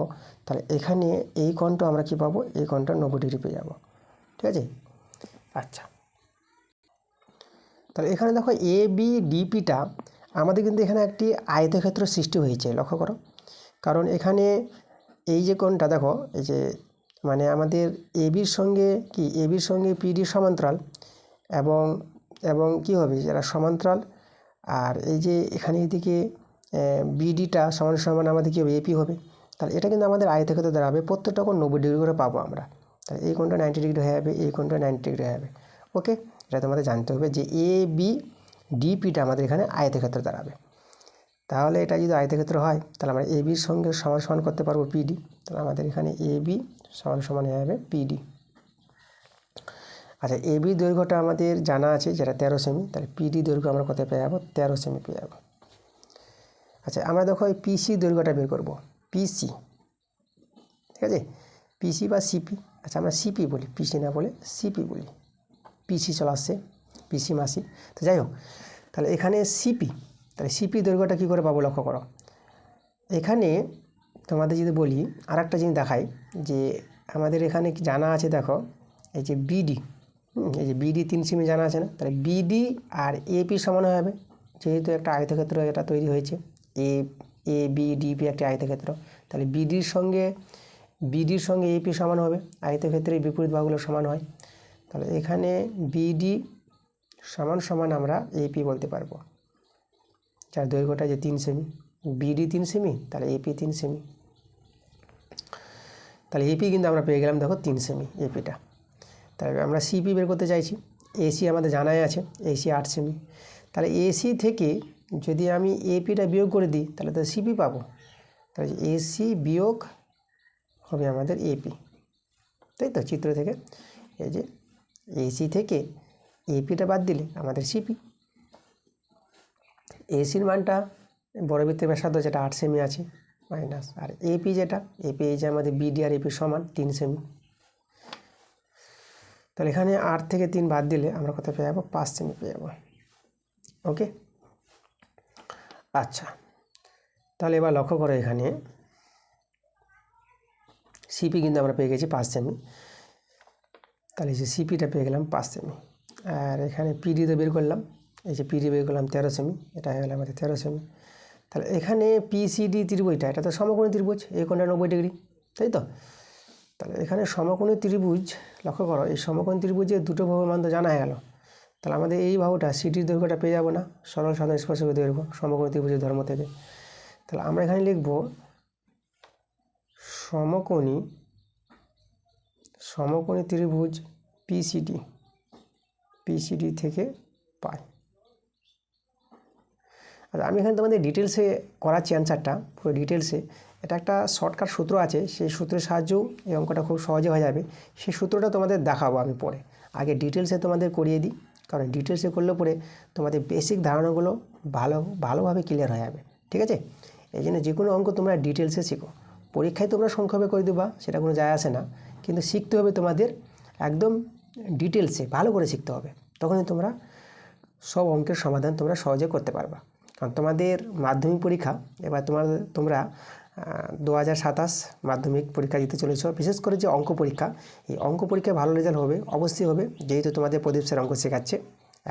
তাহলে এখানে এই কোণটা আমরা কি পাবো, এই কোণটা 90 ডিগ্রি পেয়ে যাবো, ঠিক আছে। আচ্ছা, তাহলে এখানে দেখো এ বি ডিপিটা আমাদের কিন্তু এখানে একটি আয়তক্ষেত্র সৃষ্টি হয়েছে, লক্ষ্য করো। কারণ এখানে এই যে কোণটা দেখো, এই যে মানে আমাদের এবির সঙ্গে কি, এবির সঙ্গে পিডির সমান্তরাল, এবং এবং কী হবে, যারা সমান্তরাল, আর এই যে এখানে এদিকে বিডিটা সমান সমান আমাদের কী হবে, এপি হবে। তাহলে এটা কিন্তু আমাদের আয়তক্ষেত্র দাঁড়াবে, প্রত্যেকটা কোণ 90 ডিগ্রি করে পাবো আমরা। তাহলে এই কোণটা 90 ডিগ্রি হয়ে যাবে, এই কোণটা 90 ডিগ্রি হয়ে যাবে। ওকে, এটা তোমাদের জানতে হবে যে এ বি ডিপিটা আমাদের এখানে আয়তক্ষেত্র দাঁড়াবে। তাহলে এটা যদি আয়তক্ষেত্র হয়, তাহলে আমরা এ বির সঙ্গে সমান সমান করতে পারবো পিডি, তাহলে আমাদের এখানে এ বি সমান সমান হয়ে যাবে পিডি। আচ্ছা, এ বি দৈর্ঘ্যটা আমাদের জানা আছে যেটা 13 সেমি, তাহলে পিডি দৈর্ঘ্য আমরা কোথায় পেয়ে যাবো, 13 সেমি পেয়ে যাবো। আচ্ছা, আমরা দেখো এই পিসি দৈর্ঘ্যটা বের করবো, পিসি, ঠিক আছে, পিসি বা সিপি। আচ্ছা, আমরা সিপি বলি, পিসি না বলে সিপি বলি, পিসি চলে আসছে। পিসি মাসি। তো যাই হোক, তাহলে এখানে সিপি, তাহলে সিপি দৈর্ঘ্যটা কী করে পাবো লক্ষ্য করো। এখানে তোমাদের যদি বলি আর একটা জিনিস দেখাই, যে আমাদের এখানে কি জানা আছে দেখো, এই যে বিডি, এই যে বিডি 3 সেমি জানা আছে না, তাহলে বিডি আর এপি সমান হবে, যেহেতু একটা আয়তক্ষেত্র এটা তৈরি হয়েছে, এ বি ডিপি একটি আয়তক্ষেত্র, তাহলে বিডির সঙ্গে এপি সমান হবে, আয়তক্ষেত্রের বিপরীত বাহুগুলো সমান হয়। তাহলে এখানে বিডি সমান আমরা এপি বলতে পারবো, যার দৈর্ঘ্যটা যে 3 সেমি, বিডি 3 সেমি, তাহলে এপি 3 সেমি। তাহলে এপি কিন্তু আমরা পেয়ে গেলাম দেখো 3 সেমি এপিটা। তাহলে আমরা সিপি বের করতে চাইছি, এসি আমাদের জানাই আছে, এসি 8 সেমি। তাহলে এসি থেকে যদি আমি এপিটা বিয়োগ করে দিই তাহলে তো সিপি পাবো, তাহলে এসি বিয়োগ হবে আমাদের এপি, তাই তো চিত্র থেকে এই যে এসি থেকে এপিটা বাদ দিলে আমাদের সিপি। এসির মানটা বর্গবৃত্তের ব্যাসার্ধ যেটা 8 সেমি আছে মাইনাস, আর এপি যেটা এপি এই যে আমাদের বিডি আর এপি সমান 3 সেমি। তাহলে এখানে 8 থেকে 3 বাদ দিলে আমরা কত পেয়ে যাবো, 5 সেমি পেয়ে যাবো। ওকে, আচ্ছা, তাহলে এবার লক্ষ্য করো এখানে সিপি কিন্তু আমরা পেয়ে গেছি 5 সেমি, তাহলে যে সিপিটা পেয়ে গেলাম 5 সেমি। আর এখানে পিডি তো বের করলাম, এই যে পিডি বের করলাম 13 সেমি, এটা হয়ে গেল আমাদের 13 সেমি। তাহলে এখানে পিসিডি ত্রিভুজটা এটা তো সমকোণী ত্রিভুজ, এই কোণটা 90 ডিগ্রি, তাই তো। তাহলে এখানে সমকোণী ত্রিভুজ, লক্ষ্য করো এই সমকোণী ত্রিভুজের দুটো বাহুর মান তো জানা হয়ে গেল। তাহলে আমাদের এই বাহুটা সিডির দৈর্ঘ্যটা পেয়ে যাবো না, সরল সাধারণ স্পর্শক দৈর্ঘ্য সমকোণী ত্রিভুজের ধর্ম থেকে। তাহলে আমরা এখানে লিখব সমকোণী ত্রিভুজ পিসিডি থেকে পাই। আচ্ছা, আমি এখানে তোমাদের ডিটেলসে করাচ্ছি অ্যান্সারটা, পুরো ডিটেলসে। এটা একটা শর্টকাট সূত্র আছে, সেই সূত্রের সাহায্যেও এই অঙ্কটা খুব সহজে হয়ে যাবে। সেই সূত্রটা তোমাদের দেখাবো আমি পরে, আগে ডিটেলসে তোমাদের করিয়ে দিই, কারণ ডিটেলসে করলে পরে তোমাদের বেসিক ধারণাগুলো ভালোভাবে ক্লিয়ার হয়ে যাবে, ঠিক আছে। এই জন্য যে কোনো অঙ্ক তোমরা ডিটেলসে শিখো, পরীক্ষায় তোমরা সংক্ষেপে করে দেবা সেটা কোনো যায় আসে না, কিন্তু শিখতে হবে তোমাদের একদম ডিটেলসে, ভালো করে শিখতে হবে, তখনই তোমরা সব অঙ্কের সমাধান তোমরা সহজে করতে পারবা। কারণ তোমাদের মাধ্যমিক পরীক্ষা এবার তোমরা 2027 মাধ্যমিক পরীক্ষা দিতে চলেছ, বিশেষ করে যে অঙ্ক পরীক্ষা, এই অঙ্ক পরীক্ষায় ভালো রেজাল্ট হবে, অবশ্যই হবে, যেহেতু তোমাদের প্রদীপ স্যার অঙ্ক শেখাচ্ছে,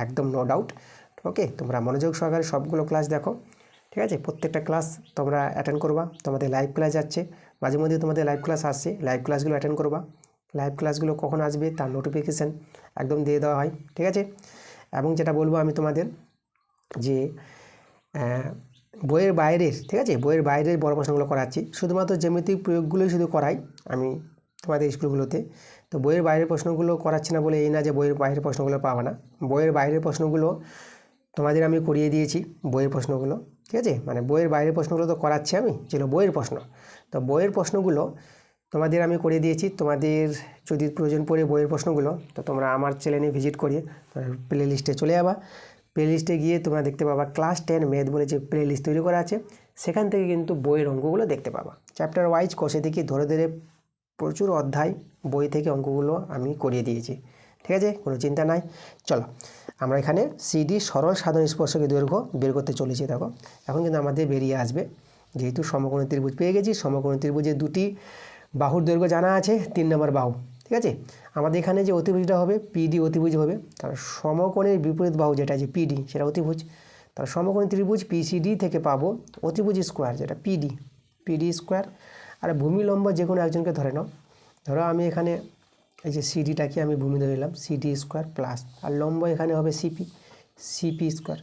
একদম নো ডাউট। ওকে, তোমরা মনোযোগ সহকারে সবগুলো ক্লাস দেখো, ঠিক আছে। প্রত্যেকটা ক্লাস তোমরা অ্যাটেন্ড করবা, তোমাদের লাইভ ক্লাস যাচ্ছে, মাঝে মধ্যে তোমাদের লাইভ ক্লাস আসছে, লাইভ ক্লাসগুলো অ্যাটেন্ড করবা। লাইভ ক্লাসগুলো কখন আসবে তার নোটিফিকেশান একদম দিয়ে দেওয়া হয়, ঠিক আছে। এবং যেটা বলবো আমি তোমাদের যে বইয়ের বাইরের, ঠিক আছে, বইয়ের বাইরের বড় প্রশ্নগুলো করাচ্ছি, শুধুমাত্র জ্যামিতিক প্রয়োগগুলোই শুধু করাই আমি তোমাদের স্কুলগুলোতে। তো বইয়ের বাইরের প্রশ্নগুলো করাচ্ছি না বলে এই না যে বইয়ের বাইরের প্রশ্নগুলো পাবা না, বইয়ের বাইরের প্রশ্নগুলো তোমাদের আমি করিয়ে দিয়েছি, বইয়ের প্রশ্নগুলো, ঠিক আছে। মানে বইয়ের বাইরের প্রশ্নগুলো তো করাচ্ছি আমি, ছিল বইয়ের প্রশ্ন, তো বইয়ের প্রশ্নগুলো তোমাদের আমি করিয়ে দিয়েছি। তোমাদের যদি প্রয়োজন পড়ে বইয়ের প্রশ্নগুলো, তো তোমরা আমার চ্যানেলে ভিজিট করিয়ে প্লে লিস্টে চলে যাবা, প্লে লিস্টে গিয়ে তোমরা দেখতে পাবা ক্লাস 10 ম্যাথ বলে যে প্লে লিস্ট তৈরি করা আছে, সেখান থেকে কিন্তু বইয়ের অঙ্কগুলো দেখতে পাবা, চ্যাপ্টার ওয়াইজ কষে দেখি ধরে ধরে প্রচুর অধ্যায় বই থেকে অঙ্কগুলো আমি করিয়ে দিয়েছি, ঠিক আছে, কোনো চিন্তা নাই। চলো আমরা এখানে সিডি সরল সাধারণ স্পর্শকের দৈর্ঘ্য বের করতে চলেছি। দেখো এখন কিন্তু আমাদের বেরিয়ে আসবে, যেহেতু সমকোণী ত্রিভুজ পেয়ে গেছি, সমকোণী ত্রিভুজের দুটি বাহুর দৈর্ঘ্য জানা আছে, 3 নম্বর বাহু, ঠিক আছে। আমাদের এখানে যে অতিভুজটা হবে পিডি অতিভুজ হবে, তার সমকোণের বিপরীত বাহু যেটা যে পিডি সেটা অতিভুজ, তার সমকোণী ত্রিভুজ পিসিডি থেকে পাবো অতিভুজ স্কোয়ার যেটা পিডি স্কোয়ার। আর ভূমি লম্ব যে কোনো একজনকে ধরে নাও, ধরো আমি এখানে এই যে সিডিটাকে আমি ভূমি ধরে নিলাম, সিডি স্কোয়ার প্লাস, আর লম্ব এখানে হবে সিপি স্কোয়ার,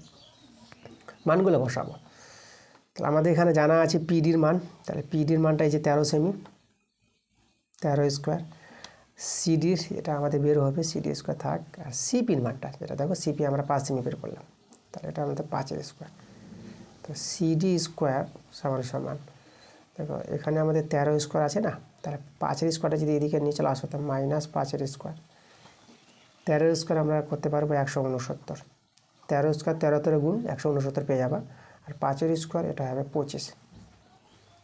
মানগুলো বসাবো। তাহলে আমাদের এখানে জানা আছে পিডির মান, তাহলে পিডির মানটা এই যে 13 সেমি, 13 স্কোয়ার, সিডির এটা আমাদের বের হবে সিডি স্কোয়ার থাক, আর সিপির মানটা যেটা দেখো সিপি আমরা 5 সেমি বের করলাম, তাহলে এটা আমাদের 5 স্কোয়ার, তো সিডি স্কোয়ার সমান দেখো এখানে আমাদের 13 স্কোয়ার আছে না, তাহলে 5 স্কোয়ারটা যদি এদিকে নিয়ে চলে আসো তো -5 স্কোয়ার, 13 স্কোয়ার আমরা করতে পারবো 169, 13 স্কোয়ার 13 গুণ 169 পেয়ে যাবা, আর 5 স্কোয়ার এটা হবে 25।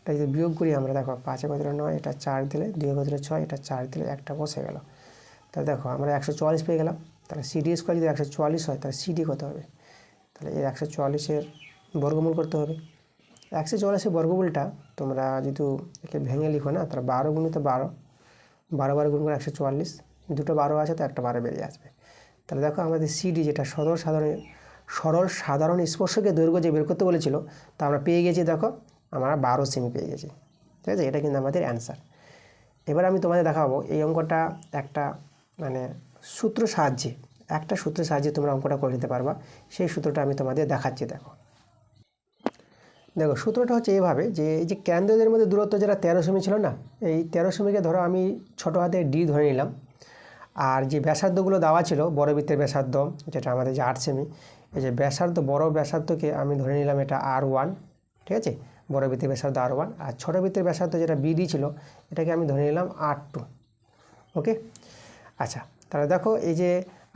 তাই যদি বিয়োগ করি আমরা, দেখো 5 কত 9, এটা 4 দিলে 2 কত 6, এটা 4 দিলে একটা বসে গেল, তাহলে দেখো আমরা 144 পেয়ে গেলাম। তাহলে সিডি স্কোয়ার যদি 144 হয় তাহলে সিডি কত হবে? তাহলে এই 144-এর বর্গমূল করতে হবে। 144-এর বর্গমূলটা তোমরা যদি একে ভেঙে লিখো না, তাহলে 12 গুণিত 12, 12 12 গুণ করে 144, দুটো 12 আছে তো একটা 12 বেরিয়ে আসবে। তাহলে দেখো আমাদের সিডি যেটা সরল সাধারণ স্পর্শকের দৈর্ঘ্য যে বের করতে বলেছিল তা আমরা পেয়ে গেছি। দেখো আমরা 12 সেমি পেয়ে গেছি, ঠিক আছে? এটা কিন্তু আমাদের অ্যান্সার। এবার আমি তোমাদের দেখাবো এই অঙ্কটা একটা সূত্রের সাহায্যে তোমরা অঙ্কটা করে নিতে পারবা। সেই সূত্রটা আমি তোমাদের দেখাচ্ছি। দেখো সূত্রটা হচ্ছে এইভাবে যে এই যে কেন্দ্রদের মধ্যে দূরত্ব যেটা 13 সেমি ছিল না, এই 13 সেমিকে ধরো আমি ছোটো হাতে ডি ধরে নিলাম। আর যে ব্যাসার্ধগুলো দেওয়া ছিল বড় বৃত্তের ব্যাসার্ধ যেটা আমাদের যে 8 সেমি, এই যে বড় ব্যাসার্ধকে আমি ধরে নিলাম এটা R1, ঠিক আছে? বড় বৃত্তের ব্যাসার্ধ R1, আর ছোটো বৃত্তের ব্যাসার্ধ যেটা বিডি ছিল এটাকে আমি ধরে নিলাম R2। ওকে, আচ্ছা, তাহলে দেখো এই যে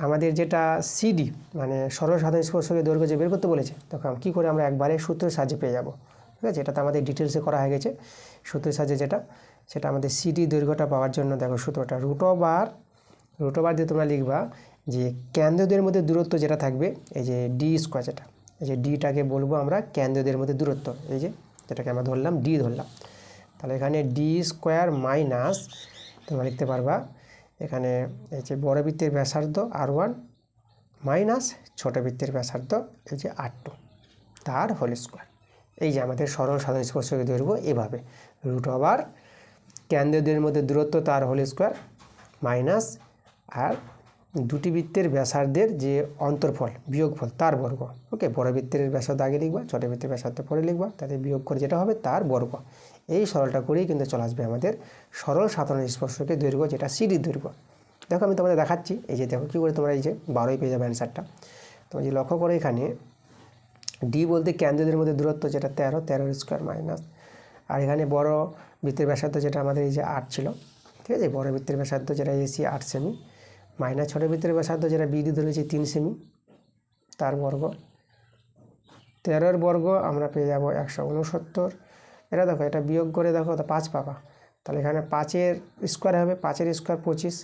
আমাদের যেটা সিডি সরল সাধারণ স্পর্শকের দৈর্ঘ্য যে বের করতে বলেছে, তখন কী করে আমরা একবারে সূত্রের সাহায্যে পেয়ে যাব, ঠিক আছে? এটা তো আমাদের ডিটেলসে করা হয়ে গেছে। সূত্রের সাহায্যে সেটা আমাদের সিডি দৈর্ঘ্যটা পাওয়ার জন্য দেখো সূত্রটা রুট ওভার দিয়ে তোমরা লিখবা যে কেন্দ্রদের মধ্যে দূরত্ব যেটা থাকবে এই যে ডি স্কোয়ার, যেটা এই যে ডিটাকে বলবো আমরা কেন্দ্রদের মধ্যে দূরত্ব, এই যে যেটাকে আমরা ধরলাম ডি ধরলাম। তাহলে এখানে ডি স্কোয়ার মাইনাস তোমরা লিখতে পারবা এখানে এই যে বড় বৃত্তের ব্যাসার্ধ R1 মাইনাস ছোট বৃত্তের ব্যাসার্ধ এই যে R2 তার হোল স্কোয়ার। এই যে আমাদের সরল সাধারণ স্পর্শকের দৈর্ঘ্য এভাবে রুট ওভার কেন্দ্রদের মধ্যে দূরত্ব তার হোল স্কোয়ার মাইনাস আর দুটি বৃত্তের ব্যাসার্ধের যে অন্তর্ফল বিয়োগফল তার বর্গ। ওকে, বড় বৃত্তের ব্যাসার্ধ আগে লিখবা, ছোট বৃত্তের ব্যাসার্ধ পরে লিখবা, তাদের বিয়োগ করে যেটা হবে তার বর্গ। এই সরলটা করেই কিন্তু চলে আসবে আমাদের সরল সাধারণ স্পর্শকের দৈর্ঘ্য যেটা সিডির দৈর্ঘ্য। দেখো আমি তোমাদের দেখাচ্ছি, এই যে দেখো কী করে তোমরা এই যে 12 পেয়ে যাবে অ্যান্সারটা। তোমরা যে লক্ষ্য করে এখানে ডি বলতে কেন্দ্রদের মধ্যে দূরত্ব যেটা 13 স্কোয়ার মাইনাস, আর এখানে বড় বৃত্তের ব্যাসার্ধ যেটা আমাদের এই যে 8 ছিল, ঠিক আছে? বড় বৃত্তের ব্যাসার্ধ যেটা এসি 8 সেমি মাইনাস ছোট বৃত্তের ব্যাসার্ধ যেটা বিডি ধরেছি 3 সেমি তার বর্গ। 13 বর্গ আমরা পেয়ে যাব 169। এটা দেখো এটা বিয়োগ করে দেখো তো 5 পাবা, তাহলে এখানে 5-এর স্কোয়ার হবে, 5-এর স্কোয়ার 25,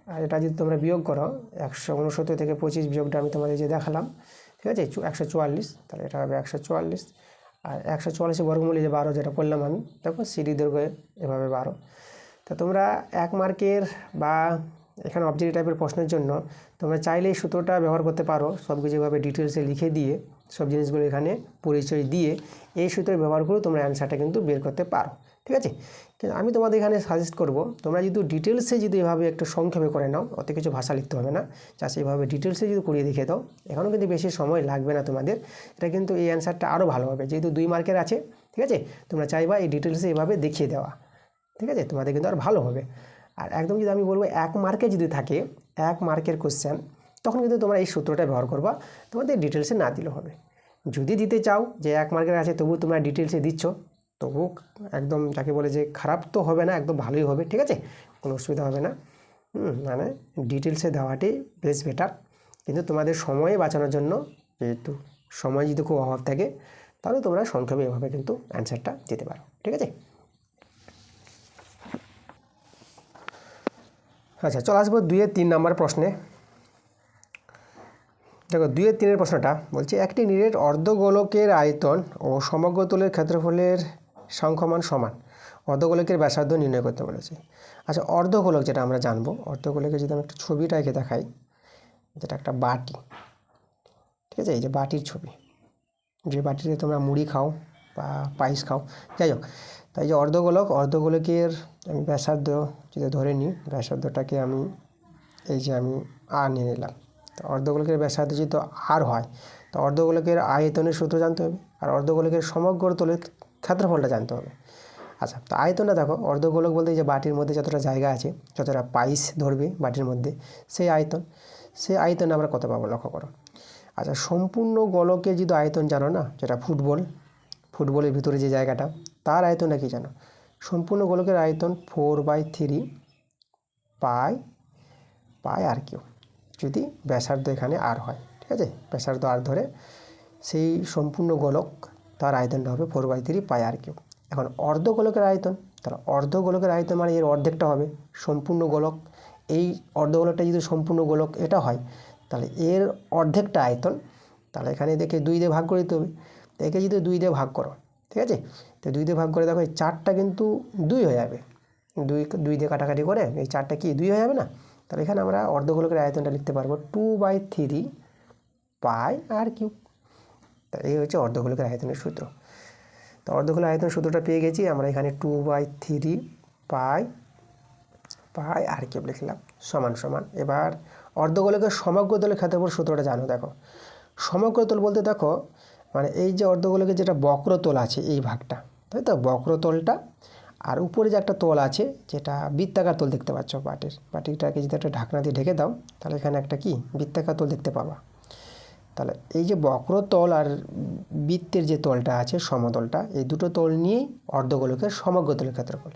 আর এটা যদি তোমরা বিয়োগ করো 169 থেকে 25 বিয়োগটা আমি তোমাদের যে দেখালাম, ঠিক আছে? 144, তাহলে এটা হবে 144, আর 144 বর্গমূলে যে 12 যেটা করলাম আমি, দেখো সিডি দৈর্ঘ্য এভাবে 12। তা তোমরা 1 মার্কের বা এখানে অবজেক্টিভ টাইপের প্রশ্নের জন্য তোমরা চাইলে এই সূত্রটা ব্যবহার করতে পারো, সব কিছু এভাবে ডিটেলসে লিখে দিয়ে সব জিনিসগুলো এখানে পরিচয় দিয়ে এই সূত্র ব্যবহার করে তোমরা অ্যান্সারটা কিন্তু বের করতে পারো, ঠিক আছে? কিন্তু আমি তোমাদের এখানে সাজেস্ট করব তোমরা যদি ডিটেলসে যদি এভাবে একটু সংক্ষেপে করে নাও, অত কিছু ভাষা লিখতে হবে না, জাস্ট এইভাবে ডিটেলসে যদি করিয়ে দেখে দাও, এখনও কিন্তু বেশি সময় লাগবে না তোমাদের। এটা কিন্তু এই অ্যান্সারটা আরও ভালো হবে, যেহেতু 2 মার্কের আছে, ঠিক আছে? তোমরা চাইবা এই ডিটেলসে এভাবে দেখিয়ে দেওয়া, ঠিক আছে? তোমাদের কিন্তু আর ভালো হবে। আর একদম যদি আমি বলবো 1 মার্কে যদি থাকে 1 মার্কের কোশ্চেন, তখন কিন্তু তোমরা এই সূত্রটা ব্যবহার করবা, তোমাদের ডিটেলসে না দিলেও হবে। যদি দিতে চাও যে 1 মার্কের আছে তবু তোমরা ডিটেলসে দিচ্ছ, তবু একদম যাকে বলে যে খারাপ তো হবে না, একদম ভালোই হবে, ঠিক আছে? কোনো অসুবিধা হবে না। ডিটেলসে দেওয়াটাই বেশ বেটার। কিন্তু তোমাদের সময় বাঁচানোর জন্য, যেহেতু সময় যদি খুব অভাব থাকে, তাহলে তোমরা সংক্ষেপে এভাবে কিন্তু অ্যান্সারটা দিতে পারো, ঠিক আছে? আচ্ছা, চলে আসবো 2-এর 3 নম্বর প্রশ্নে। দেখো 2-এর 3-এর প্রশ্নটা বলছে একটি নিরেট অর্ধগোলকের আয়তন ও সমগ্র তলের ক্ষেত্রফলের সংখ্যমান সমান, অর্ধগোলকের ব্যাসার্ধ নির্ণয় করতে বলেছে। আচ্ছা, অর্ধগোলক যেটা আমরা জানবো, অর্ধগোলকের যদি আমি একটা ছবিটা এঁকে দেখাই, যেটা একটা বাটি, ঠিক আছে? এই যে বাটির ছবি, যে বাটিতে তোমরা মুড়ি খাও বা পায়েস খাও, যাই হোক। তাই যে অর্ধগোলকের আমি ব্যাসার্ধ যদি ধরে নিই, ব্যাসার্ধটাকে আমি এই যে আমি আর নিয়ে নিলাম। তো অর্ধগোলকের ব্যাসার্ধ যদি আর হয়, তো অর্ধগোলকের আয়তনের সূত্র জানতে হবে, আর অর্ধগোলকের সমগ্র তলের ক্ষেত্রফলটা জানতে হবে। আচ্ছা, তো আয়তনটা দেখো, অর্ধগোলক বলতে যে বাটির মধ্যে যতটা জায়গা আছে, যতটা পাইস ধরবে বাটির মধ্যে, সেই আয়তন আমরা কত পাবো লক্ষ্য করো। আচ্ছা, সম্পূর্ণ গোলকের যদি আয়তন জানো না, যেটা ফুটবলের ভিতরে যে জায়গাটা, তার আয়তনটা কি জানো? সম্পূর্ণ গোলকের আয়তন 4/3 পাই আর কিউ, যদি ব্যাসার্ধ এখানে আর হয়, ঠিক আছে? ব্যাসার্ধ আর ধরে সেই সম্পূর্ণ গোলক তার আয়তনটা হবে 4/3 পাই আর কিউ। এখন অর্ধগোলকের আয়তন, তাহলে অর্ধগোলকের আয়তন মানে এর অর্ধেকটা হবে সম্পূর্ণ গোলক, এই অর্ধগোলকটা যদি সম্পূর্ণ গোলক এটা হয়, তাহলে এর অর্ধেকটা আয়তন, তাহলে এখানে দেখে 2 দিয়ে ভাগ করে দিতে হবে। তো একে যদি 2 দিয়ে ভাগ করো, ঠিক আছে, তো 2 দিয়ে ভাগ করে দেখো এই 4টা কিন্তু 2 হয়ে যাবে, 2 দিয়ে কাটাকাটি করে এই 4টা কি 2 হয়ে যাবে না। তাহলে এখানে আমরা অর্ধগোলকের আয়তনটা লিখতে পারবো 2/3 পাই আর কিউব। তা এই হচ্ছে অর্ধগোলকের আয়তনের সূত্র। তো অর্ধগোলকের আয়তন সূত্রটা পেয়ে গেছি আমরা, এখানে 2/3 পাই আর কিউব লিখলাম সমান সমান। এবার অর্ধগোলকের সমগ্র তলের ক্ষেত্রফল সূত্রটা জানো। দেখো সমগ্র তল বলতে দেখো মানে এই যে অর্ধগোলকের যেটা বক্রতল আছে এই ভাগটা, তাই তো, বক্রতলটা, আর উপরে যে একটা তল আছে যেটা বৃত্তাকার তল দেখতে পাচ্ছ, বাটিটাকে যদি একটা ঢাকনা দিয়ে ঢেকে দাও তাহলে এখানে একটা কি বৃত্তাকার তল দেখতে পাবা। তাহলে এই যে বক্রতল আর বৃত্তের যে তলটা আছে সমতলটা, এই দুটো তল নিয়েই অর্ধগোলকের সমগ্র তলের ক্ষেত্রফল।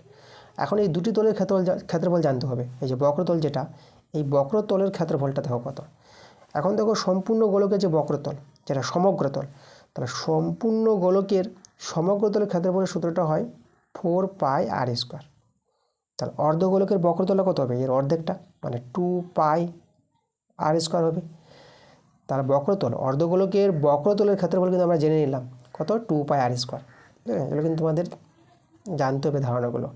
এখন এই দুটি তলের ক্ষেত্রফল জানতে হবে। এই যে বক্রতল যেটা, এই বক্রতলের ক্ষেত্রফলটা দেখো কত। এখন দেখো সম্পূর্ণ গোলকের যে বক্রতল যেটা সমগ্রতল, তাহলে সম্পূর্ণ গোলকের সমগ্রতলের ক্ষেত্রফলের সূত্রটা হয় 4πr²। তাহলে অর্ধগোলকের বক্রতলটা কত হবে, এর অর্ধেকটা মানে 2πr² হবে। তাহলে বক্রতল অর্ধগোলকের বক্রতলের ক্ষেত্রফল কিন্তু আমরা জেনে নিলাম কত, 2πr²। এগুলো কিন্তু তোমাদের জানতে হবে ধারণাগুলো।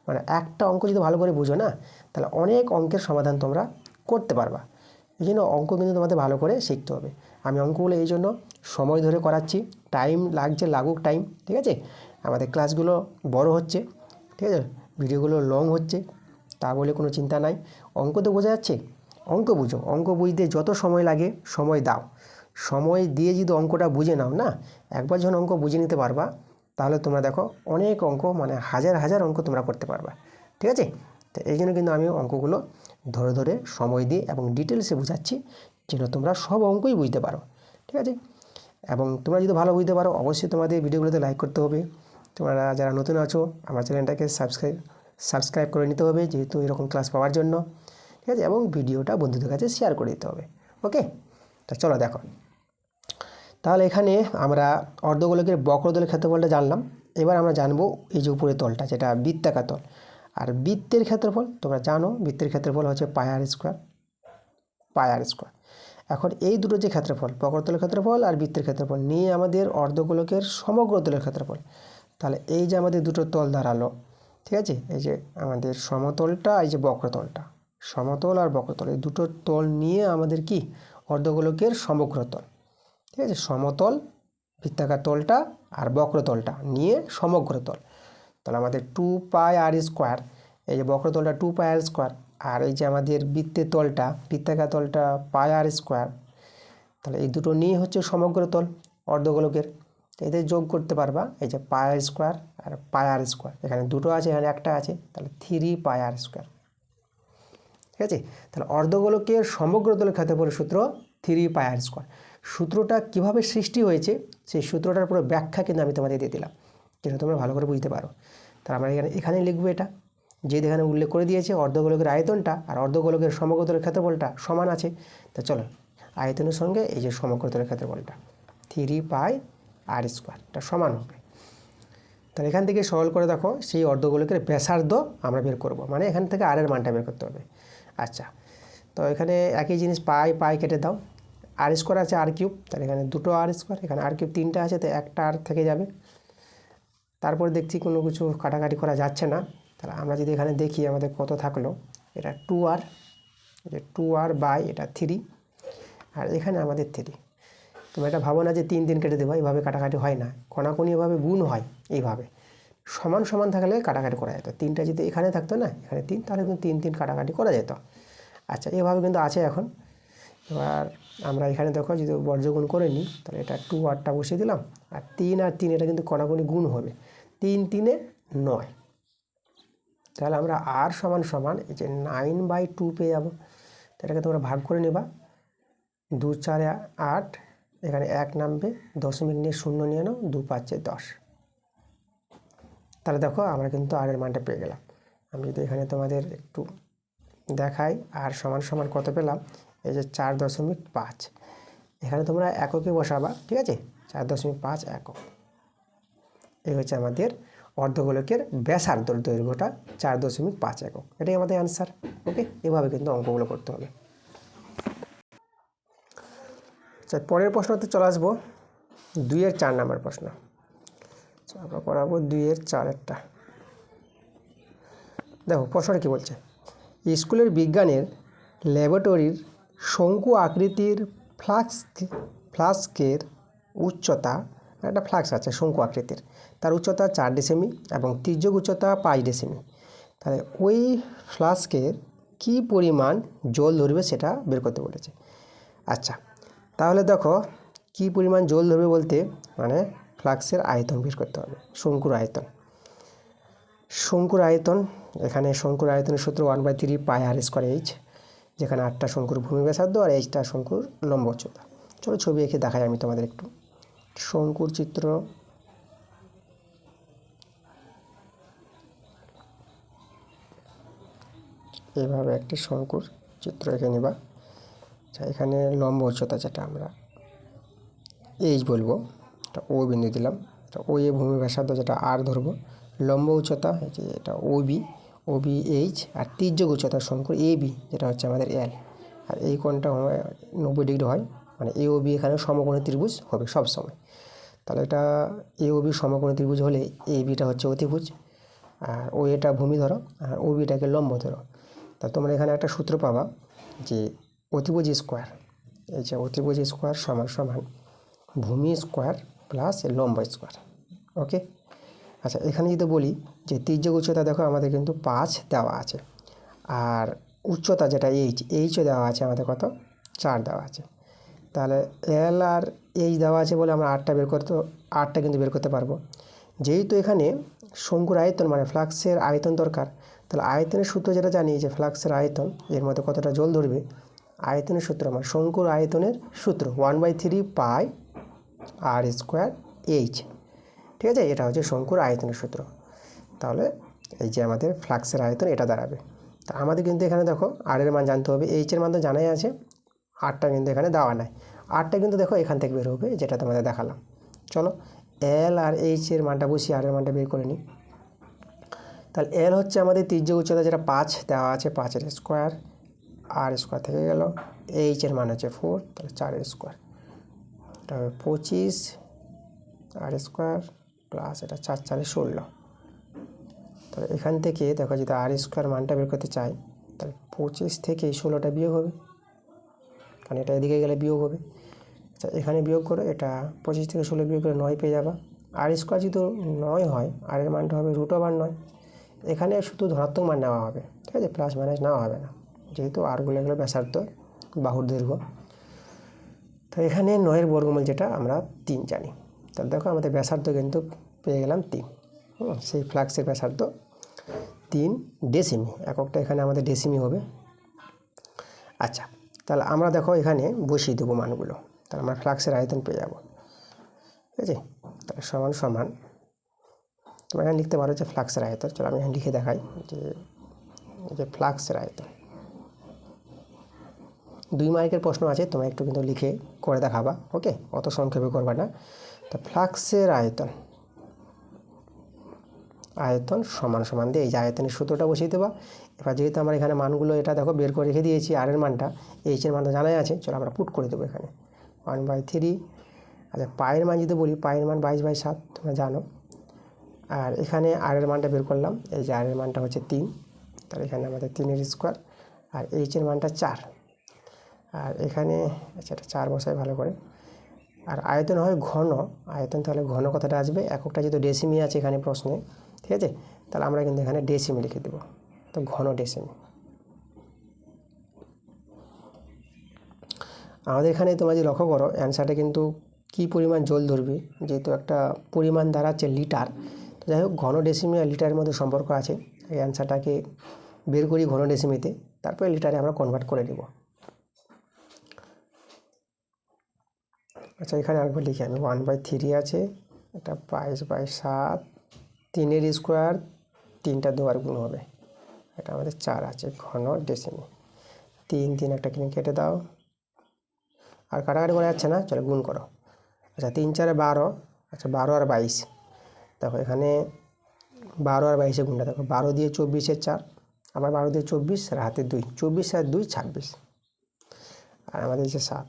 মানে একটা অঙ্ক যদি ভালো করে বুঝো না, তাহলে অনেক অঙ্কের সমাধান তোমরা করতে পারবা। এই জন্য অঙ্ক কিন্তু তোমাদের ভালো করে শিখতে হবে। আমি অঙ্কগুলো এই জন্য সময় ধরে করাচ্ছি, টাইম লাগছে, লাগুক টাইম, ঠিক আছে। আমাদের ক্লাসগুলো বড় হচ্ছে, ঠিক আছে, ভিডিওগুলো লং হচ্ছে, তা বলে কোনো চিন্তা নাই। অঙ্ক তো বোঝা যাচ্ছে, অঙ্ক বুঝো, অঙ্ক বুঝতে যত সময় লাগে সময় দাও। সময় দিয়ে যদি অঙ্কটা বুঝে নাও না, একবার যখন অঙ্ক বুঝে নিতে পারবা, তাহলে তোমরা দেখো অনেক অঙ্ক মানে হাজার হাজার অঙ্ক তোমরা করতে পারবা, ঠিক আছে। তো এই জন্য কিন্তু আমি অঙ্কগুলো ধরে ধরে সময় দিয়ে এবং ডিটেলসে বোঝাচ্ছি, যেন তোমরা সব অঙ্কই বুঝতে পারো, ঠিক আছে। এবং তোমরা যদি ভালো বুঝতে পারো অবশ্যই তোমাদের ভিডিওগুলোতে লাইক করতে হবে। তোমরা যারা নতুন আছো আমার চ্যানেলটাকে সাবস্ক্রাইব করে নিতে হবে, যেহেতু এরকম ক্লাস পাওয়ার জন্য, ঠিক আছে। এবং ভিডিওটা বন্ধুদের কাছে শেয়ার করে দিতে হবে, ওকে। তো চলো দেখো, তাহলে এখানে আমরা অর্ধগোলকের বক্রতলের ক্ষেত্রফলটা জানলাম। এবার আমরা জানবো এই যে উপরের তলটা যেটা বৃত্তাকার তল, আর বৃত্তের ক্ষেত্রফল তোমরা জানো, বৃত্তের ক্ষেত্রফল হচ্ছে πr²। এখন এই দুটো যে ক্ষেত্রফল, বক্রতলের ক্ষেত্রফল আর বৃত্তের ক্ষেত্রফল নিয়ে আমাদের অর্ধগোলকের সমগ্র তলের ক্ষেত্রফল। তাহলে এই যে আমাদের দুটো তল দাঁড়ালো, ঠিক আছে, এই যে আমাদের সমতলটা, এই যে বক্রতলটা, সমতল আর বক্রতল এই দুটো তল নিয়ে আমাদের কি অর্ধগোলকের সমগ্র তল, ঠিক আছে। সমতল বৃত্তাকার তলটা আর বক্রতলটা নিয়ে সমগ্র তল। তাহলে আমাদের 2πr², এই যে বক্রতলটা 2πr², আর এই যে আমাদের বৃত্তের তলটা বৃত্তাকার তলটা πr²। তাহলে এই দুটো নিয়ে হচ্ছে সমগ্র তল অর্ধগোলকের। এদের যোগ করতে পারবা, এই যে πr² আর πr², এখানে দুটো আছে এখানে একটা আছে, তাহলে 3πr², ঠিক আছে। তাহলে অর্ধগোলকের সমগ্র তলের ক্ষেত্রফলের সূত্র 3πr²। সূত্রটা কিভাবে সৃষ্টি হয়েছে সেই সূত্রটার পুরো ব্যাখ্যা কিন্তু আমি তোমাদের দিয়ে দিলাম, যেটা তোমরা ভালো করে বুঝতে পারো। তাহলে আমরা এখানে লিখবো এটা, যে এখানে উল্লেখ করে দিয়েছে অর্ধগোলকের আয়তনটা আর অর্ধগোলকের সমগ্র তলের ক্ষেত্রফলটা সমান আছে। তো চলো আয়তনের সঙ্গে এই যে সমগ্র তলের ক্ষেত্রফলটা 3πr²টা সমান হবে। তাহলে এখান থেকে সরল করে দেখো সেই অর্ধগোলকের ব্যাসার্ধ আমরা বের করব, মানে এখান থেকে আর এর মানটা বের করতে হবে। আচ্ছা, তো এখানে একই জিনিস পাই কেটে দাও, r² আছে r³, তাহলে এখানে দুটো r², এখানে r³ 3টা আছে, তো একটা আর থেকে যাবে। তারপর দেখছি কোনো কিছু কাটাকাটি করা যাচ্ছে না, তাহলে আমরা যদি এখানে দেখি আমাদের কত থাকলো, এটা 2r, এটা 2r বাই এটা 3, আর এখানে আমাদের 3। তোমরা এটা ভাবো না যে 3 কেটে দেবো, এইভাবে কাটাকাটি হয় না, কোনাকুনি এভাবে গুণ হয়, এইভাবে সমান সমান থাকলে কাটাকাটি করা যেত। 3টা যদি এখানে থাকতো না, এখানে 3, তাহলে কিন্তু 3 কাটাকাটি করা যেত। আচ্ছা, এভাবে কিন্তু আছে এখন। এবার আমরা এখানে দেখো যদি বর্জ্যগুণ করে নিই, তাহলে এটা 2rটা বসিয়ে দিলাম, আর 3 আর 3 এটা কিন্তু কোনাকুনি গুণ হবে, 3 3 9। তাহলে আমরা r সমান এই যে 9/2 পেয়ে যাবো। এটাকে তোমরা ভাগ করে নেবা, 2 4 8, এখানে 1 নামবে, দশমিক নিয়ে 0 নিয়ে নাও, 2 5 10। তাহলে দেখো আমরা কিন্তু r এর মানটা পেয়ে গেলাম। আমি যদি এখানে তোমাদের একটু দেখাই r সমান কত পেলাম, এই যে 4.5। এখানে তোমরা এককে বসাবা, ঠিক আছে, 4.5 একক। এই হচ্ছে আমাদের অর্ধগোলকের ব্যাসার্ধর দৈর্ঘ্যটা 4.5 একক। এটাই আমাদের অ্যান্সার। ওকে, এভাবে কিন্তু অঙ্কগুলো করতে হবে। আচ্ছা, পরের প্রশ্নতে চলে আসবো 2-এর 4 নম্বর প্রশ্ন। আমরা করাবো 2-এর 4-এরটা। দেখো প্রশ্নটা কী বলছে, স্কুলের বিজ্ঞানের ল্যাবরেটরির শঙ্কু আকৃতির ফ্লাস্কের উচ্চতা, একটা ফ্লাস্ক আছে শঙ্কু আকৃতির, তার উচ্চতা 4 ডেসিমি এবং তির্যক উচ্চতা 5 ডেসিমি। তাহলে ওই ফ্লাস্কের কী পরিমাণ জল ধরবে সেটা বের করতে বলেছে। আচ্ছা, তাহলে দেখো কী পরিমাণ জল ধরবে বলতে মানে ফ্লাস্কের আয়তন বের করতে হবে, শঙ্কুর আয়তন। শঙ্কুর আয়তন, এখানে শঙ্কুর আয়তনের সূত্র 1/3 পাই আর স্কোয়ার এইচ, যেখানে 8টা শঙ্কুর ভূমি ব্যাসার্ধ আর এইচটা শঙ্কুর লম্ব উচ্চতা। চলো ছবি এঁকে দেখাই আমি তোমাদের একটু। শঙ্কুর চিত্র, এভাবে একটি শঙ্কুর চিত্র এঁকে নেবা। আচ্ছা, এখানে লম্ব উচ্চতা যেটা আমরা এইচ বলবো, এটা ও বিন্দু দিলাম। এটা ও এ ভূমি ব্যাসার্ধ যেটা আর ধরবো, লম্ব উচ্চতা যে এটা ওবি এইচ, আর তির্যক উচ্চতা শঙ্কুর এ বি যেটা হচ্ছে আমাদের এল। আর এই কোণটা 90 ডিগ্রি হয়, মানে এ ও বি এখানে সমকোণী ত্রিভুজ হবে সব সময়। তাহলে এটা এ ও বি সমকোণী ত্রিভুজ হলে এ বিটা হচ্ছে অতিভুজ, আর ও এটা ভূমি ধরো আর ও বিটাকে লম্ব ধরো। তা তোমরা এখানে একটা সূত্র পাবা যে অতিভুজ স্কোয়ার, এই যে অতিভুজ স্কোয়ার সমান সমান ভূমি স্কোয়ার প্লাস লম্ব স্কোয়ার। ওকে, আচ্ছা এখানে যদি বলি যে তির্যক উচ্চতা দেখো আমাদের কিন্তু 5 দেওয়া আছে, আর উচ্চতা যেটা এইচও দেওয়া আছে আমাদের কত 4 দেওয়া আছে। তাহলে এল আর এইচ দেওয়া আছে বলে আমরা 8টা কিন্তু বের করতে পারবো। যেহেতু এখানে শঙ্কুর আয়তন মানে ফ্লাক্সের আয়তন দরকার, তাহলে আয়তনের সূত্র যেটা জানি যে ফ্লাক্সের আয়তন এর মধ্যে কতটা জল ধরবে, আয়তনের সূত্র মানে শঙ্কুর আয়তনের সূত্র 1/3 পাই আর স্কোয়ার এইচ। ঠিক আছে, এটা হচ্ছে শঙ্কুর আয়তনের সূত্র। তাহলে এই যে আমাদের ফ্লাক্সের আয়তন এটা দাঁড়াবে। তা আমাদের কিন্তু এখানে দেখো আর এর মান জানতে হবে, এইচের মান তো জানাই আছে, 8টা কিন্তু এখানে দেওয়া নাই। 8টা কিন্তু দেখো এখান থেকে বের হবে, যেটা তোমাদের দেখালাম। চলো এল আর এইচের মানটা বসিয়ে আর এর মানটা বের করে নিই। তাহলে এল হচ্ছে আমাদের তির্যক উচ্চতা যেটা 5 দেওয়া আছে, 5-এর স্কোয়ার, আর স্কোয়ার থেকে গেল, এইচের মান হচ্ছে 4, তাহলে 4-এর স্কোয়ার, এটা হবে 25 আর স্কোয়ার প্লাস এটা 4×4 16। তাহলে এখান থেকে দেখো যদি আর স্কোয়ার মানটা বের করতে চাই, তাহলে 25 থেকে 16টা বিয়োগ হবে, কারণ এটা এদিকে গেলে বিয়োগ হবে। আচ্ছা এখানে বিয়োগ করো, এটা 25 থেকে 16 বিয়োগ করে 9 পেয়ে যাবা। আর স্কোয়ার যদি 9 হয়, আর এর মানটা হবে √9। এখানে শুধু ধনাত্মক মান নেওয়া হবে, ঠিক আছে, প্লাস মাইনাস নেওয়া হবে না, যেহেতু আরগুলো এগুলো ব্যাসার্ধ বাহুর দৈর্ঘ্য। তো এখানে 9-এর বর্গমূল যেটা আমরা 3 জানি। তাহলে দেখো আমাদের ব্যাসার্ধ কিন্তু পেয়ে গেলাম 3। সেই ফ্লাক্সের ব্যাসার্ধ 3 ডেসিমি, এককটা এখানে আমাদের ডেসিমি হবে। আচ্ছা, তাহলে আমরা দেখো এখানে বসিয়ে দেবো মানগুলো, তাহলে আমরা ফ্লাক্সের আয়তন পেয়ে যাবো। ঠিক আছে, তাহলে সমান সমান তোমরা এখানে লিখতে পারো যে ফ্লাক্সের আয়তন। চলো আমি এখানে লিখে দেখাই যে ফ্লাক্সের আয়তন। 2 মার্কের প্রশ্ন আছে, তোমরা একটু কিন্তু লিখে করে দেখাবা। ওকে, অত সংক্ষেপে করবা না। তো ফ্লাক্সের আয়তন সমান সমান দিয়ে এই যে আয়তনের সূত্রটা বসিয়ে দেবা। এবার যেহেতু আমরা এখানে মানগুলো এটা দেখো বের করে রেখে দিয়েছি, আর এর মানটা এইচের মানটা জানাই আছে, চলো আমরা পুট করে দেবো এখানে 1/3। আচ্ছা পায়ের মান যদি বলি, পায়ের মান 22/7 তোমরা জানো। আর এখানে আর এর মানটা বের করলাম, এই যে আর এর মানটা হচ্ছে 3, তাহলে এখানে আমাদের 3-এর স্কোয়ার, আর এইচের মানটা 4, আর এখানে আচ্ছা এটা 4 বসাই ভালো করে। আর আয়তন হয় ঘন আয়তন, তাহলে ঘন কথাটা আসবে, এককটা যেহেতু ডেসিমি আছে এখানে প্রশ্নে, ঠিক আছে, তাহলে আমরা কিন্তু এখানে ডেসিমি লিখে দেবো। তো ঘন ডেসিমি। আমাদের এখানে তোমরা যদি লক্ষ্য করো অ্যান্সারটা কিন্তু কী পরিমাণ জল ধরবে, যেহেতু একটা পরিমাণ দাঁড়াচ্ছে লিটার, তো যাই হোক ঘন ডেসিমি আর লিটারের মধ্যে সম্পর্ক আছে। এই অ্যান্সারটাকে বের করি ঘন ডেসিমিতে, তারপরে লিটারে আমরা কনভার্ট করে নেব। আচ্ছা এখানে আরেকবার লিখি আমি, 1/3 আছে, এটা 22/7, 3-এর স্কোয়ার, 3টা 2 গুণ হবে, এটা আমাদের 4 আছে ঘন ডেসিমি। 3 একটা কিনে কেটে দাও, আর কাটাকাটি করা যাচ্ছে না, চলো গুণ করো। আচ্ছা 3×4 = 12, আচ্ছা 12 আর 22, দেখো এখানে 12 আর 22 গুণটা দেখো, 12 দিয়ে 24-এর 4, আবার 12 দিয়ে 24 আর হাতে 2, 24 আর 2 26, আর আমাদের হচ্ছে 7।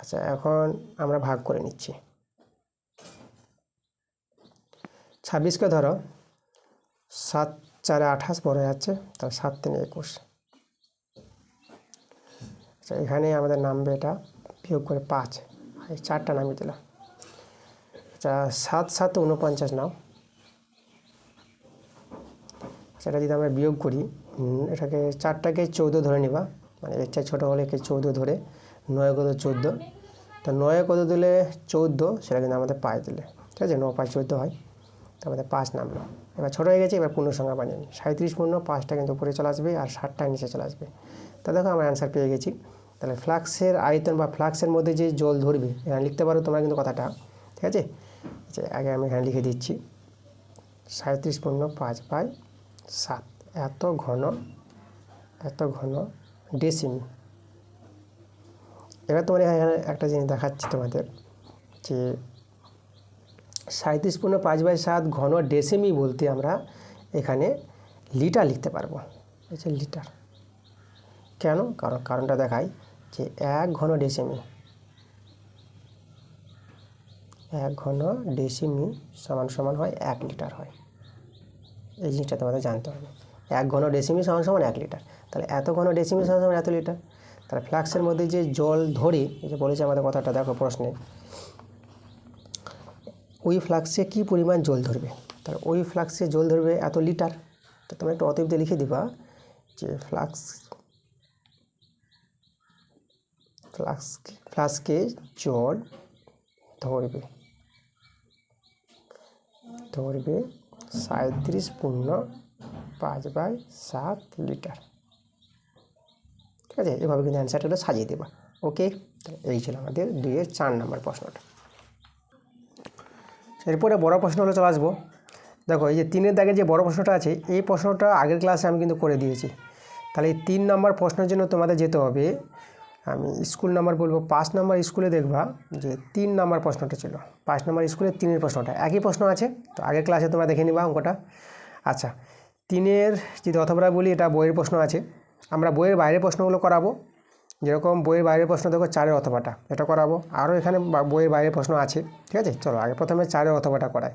আচ্ছা, এখন আমরা ভাগ করে নিচ্ছি। 26কে ধরো, 7 4 28 পড়ে যাচ্ছে, তাহলে 7 3 21। আচ্ছা, এখানে আমাদের নামবে এটা বিয়োগ করে 5, এই 4টা নামিয়ে দিলাম। আচ্ছা, 7 7 49 নাও। সেটা যদি আমরা বিয়োগ করি, এটাকে 4টাকে 14 ধরে নিবা, মানে এর চেয়ে ছোটো হলে একে 14 ধরে, 9 কত 14, তো 9 কত দিলে 14, সেটা কিন্তু আমাদের পায়ে দিলে, ঠিক আছে, 9 5 14 হয়, তো আমাদের 5 নামলো। এবার ছোটো হয়ে গেছে, এবার পূর্ণ সংখ্যা বানিয়ে নিই। 37 পূর্ণ 5টা কিন্তু উপরে চলে আসবে আর 60টা নিচে চলে আসবে। তা দেখো আমরা অ্যান্সার পেয়ে গেছি। তাহলে ফ্লাক্সের আয়তন বা ফ্লাক্সের মধ্যে যে জল ধরবে, এখানে লিখতে পারো তোমরা কিন্তু কথাটা, ঠিক আছে। আচ্ছা, আগে আমি এখানে লিখে দিচ্ছি, 37 পূর্ণ 5/7, এত ঘন ডেসিমি। এবার তোমার এখানে একটা জিনিস দেখাচ্ছি তোমাদের, যে 37 পূর্ণ 5/7 ঘন ডেসিমি বলতে আমরা এখানে লিটার লিখতে পারবো। এই যে লিটার, কেন? কারণটা দেখাই, যে 1 ঘন ডেসিমি, 1 ঘন ডেসিমি সমান সমান হয় 1 লিটার হয়। এই জিনিসটা তোমাদের জানতে হবে, 1 ঘন ডেসিমি সমান সমান 1 লিটার। তাহলে এত ঘন ডেসিমি সমান সমান এত লিটার। তাহলে ফ্লাক্সের মধ্যে যে জল ধরে, এই যে বলেছে আমাদের কথাটা দেখো প্রশ্নে, ওই ফ্লাক্সে কী পরিমাণ জল ধরবে, তাহলে ওই ফ্লাক্সে জল ধরবে এত লিটার। তো তোমরা একটু অতএব দিয়ে লিখে দিবা যে ফ্লাক্সকে জল ধরবে 37 পূর্ণ 5/7 লিটার, ঠিক আছে। এভাবে কিন্তু অ্যান্সারটা সাজিয়ে দেবা। ওকে, এই ছিল আমাদের 2-এর 4 নম্বর প্রশ্নটা। এরপরে বড় প্রশ্ন হলে চলে আসবো। দেখো, এই যে 3-এর দাগের যে বড় প্রশ্নটা আছে, এই প্রশ্নটা আগের ক্লাসে আমি কিন্তু করে দিয়েছি। তাহলে এই 3 নম্বর প্রশ্নের জন্য তোমাদের যেতে হবে, আমি স্কুল নাম্বার বলবো, 5 নম্বর স্কুলে দেখবা যে 3 নম্বর প্রশ্নটা ছিল, 5 নম্বর স্কুলে 3-এর প্রশ্নটা একই প্রশ্ন আছে। তো আগের ক্লাসে তোমরা দেখে নিবা অঙ্কটা। আচ্ছা, 3-এর যদি অথবা বলি, এটা বইয়ের প্রশ্ন আছে, আমরা বইয়ের বাইরের প্রশ্নগুলো করাবো। যেরকম বইয়ের বাইরের প্রশ্ন দেখো 4-এর অথবাটা, এটা করাবো। আরও এখানে বইয়ের বাইরের প্রশ্ন আছে, ঠিক আছে। চলো আগে প্রথমে 4-এর অথবাটা করাই।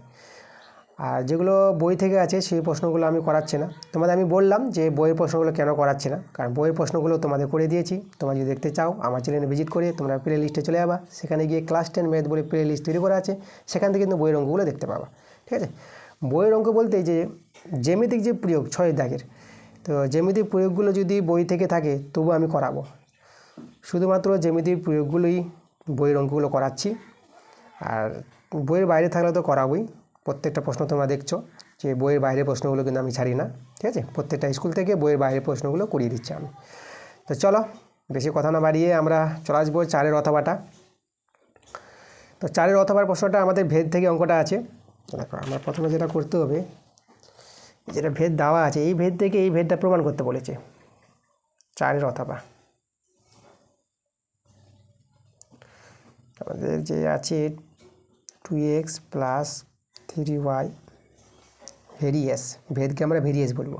আর যেগুলো বই থেকে আছে সেই প্রশ্নগুলো আমি করাচ্ছি না। তোমাদের আমি বললাম যে বইয়ের প্রশ্নগুলো কেন করাচ্ছি না, কারণ বইয়ের প্রশ্নগুলো তোমাদের করে দিয়েছি। তোমরা যদি দেখতে চাও আমার চ্যানেলে ভিজিট করে তোমরা প্লে লিস্টে চলে যাবা, সেখানে গিয়ে ক্লাস 10 ম্যাথ বলে প্লে লিস্ট তৈরি করা আছে, সেখান থেকে কিন্তু বইয়ের অঙ্কগুলো দেখতে পাবা, ঠিক আছে। বইয়ের অঙ্ক বলতে যে জ্যামিতিক যে প্রয়োগ 6 দাগের, তো জ্যামিতিক প্রয়োগগুলো যদি বই থেকে থাকে তবু আমি করাবো। শুধুমাত্র জ্যামিতিক প্রয়োগগুলোই বইয়ের অঙ্কগুলো করাচ্ছি, আর বইয়ের বাইরে থাকলে তো করাবোই। প্রত্যেকটা প্রশ্ন তোমরা দেখছো যে বইয়ের বাইরের প্রশ্নগুলো কিন্তু আমি ছাড়ি না, ঠিক আছে। প্রত্যেকটা স্কুল থেকে বইয়ের বাইরের প্রশ্নগুলো করিয়ে দিচ্ছি আমি। তো চলো বেশি কথা না বাড়িয়ে আমরা চলে আসবো 4-এর অথবাটা। তো 4-এর অথবার প্রশ্নটা আমাদের ভেদ থেকে অঙ্কটা আছে। দেখো, আমরা প্রথমে যেটা করতে হবে, যেটা ভেদ দেওয়া আছে এই ভেদ থেকে এই ভেদটা প্রমাণ করতে বলেছে। 4-এর অথবা আমাদের যে আছে 2x + 3y ভেরিয়েস, ভেদকে আমরা ভেরিয়েস বলবো,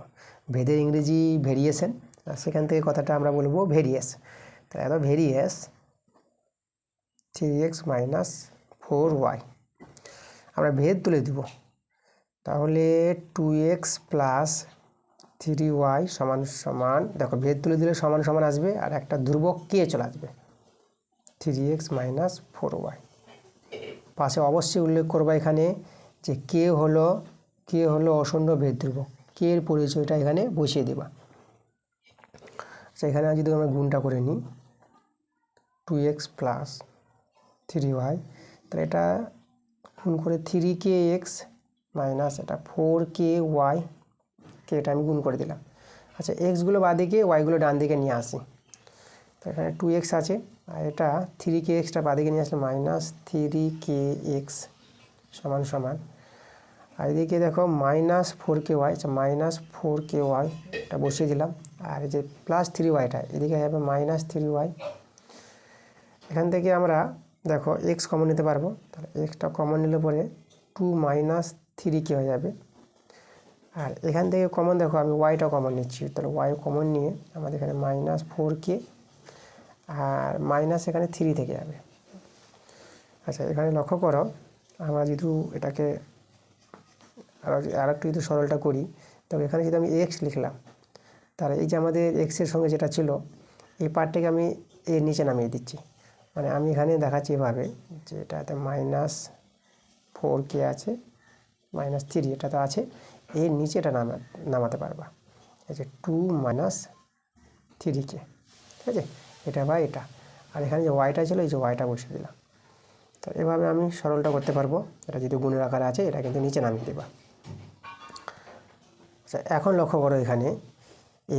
ভেদের ইংরেজি ভেরিয়েশন, আর সেখান থেকে কথাটা আমরা বলবো ভেরিয়েস। তাহলে এত ভেরিয়েস 3x - 4y আমরা ভেদ তুলে দেব। তাহলে 2x + 3y সমান সমান, দেখো ভেদ তুলে দিলে সমান সমান আসবে, আর একটা ধ্রুবক কে চলে আসবে, 3x - 4y। পাশে অবশ্যই উল্লেখ করবা এখানে যে কে হলো অশূন্য ভেদ ধ্রুবক, কে এর পরিচয়টা এখানে বসিয়ে দেবা। আচ্ছা, এখানে যদি আমরা গুণটা করে নিই 2x + 3y, তাহলে এটা গুণ করে 3kx - এটা 4ky, কে এটা আমি গুণ করে দিলাম। আচ্ছা, এক্সগুলো বাঁদিকে ওয়াইগুলো ডান দিকে নিয়ে আসি। তো এখানে 2x আছে, আর এটা 3kxটা বাঁদিকে নিয়ে আসলে -3kx সমান সমান, আর এদিকে দেখো -4ky, আচ্ছা -4ky এটা বসিয়ে দিলাম, আর এই যে +3yটা এদিকে যাবে -3y। এখান থেকে আমরা দেখো এক্স কমন নিতে পারবো, তাহলে এক্সটা কমন নিলে পরে 2 - 3k হয়ে যাবে, আর এখান থেকে কমন দেখো আমি ওয়াইটা কমন নিচ্ছি, তাহলে ওয়াই কমন নিয়ে আমাদের এখানে -4k আর মাইনাস এখানে 3 থেকে যাবে। আচ্ছা এখানে লক্ষ্য করো, আমরা যেহেতু এটাকে আর একটু যদি সরলটা করি, তবে এখানে যদি আমি এক্স লিখলাম, তাহলে এই যে আমাদের এক্সের সঙ্গে যেটা ছিল এই পার্টটাকে আমি এর নিচে নামিয়ে দিচ্ছি। মানে আমি এখানে দেখাচ্ছি এভাবে যে এটাতে -4k আছে, -3 এটা তো আছে, এর নিচে এটা নামাতে পারবা, এই যে 2 - 3k, ঠিক আছে, এটা বা এটা। আর এখানে যে ওয়াইটা ছিল এই যে ওয়াইটা বসিয়ে দিলাম। তো এভাবে আমি সরলটা করতে পারবো। এটা যদি গুণের আকারে আছে এটা কিন্তু নিচে নামিয়ে দেবা। আচ্ছা এখন লক্ষ্য করো এখানে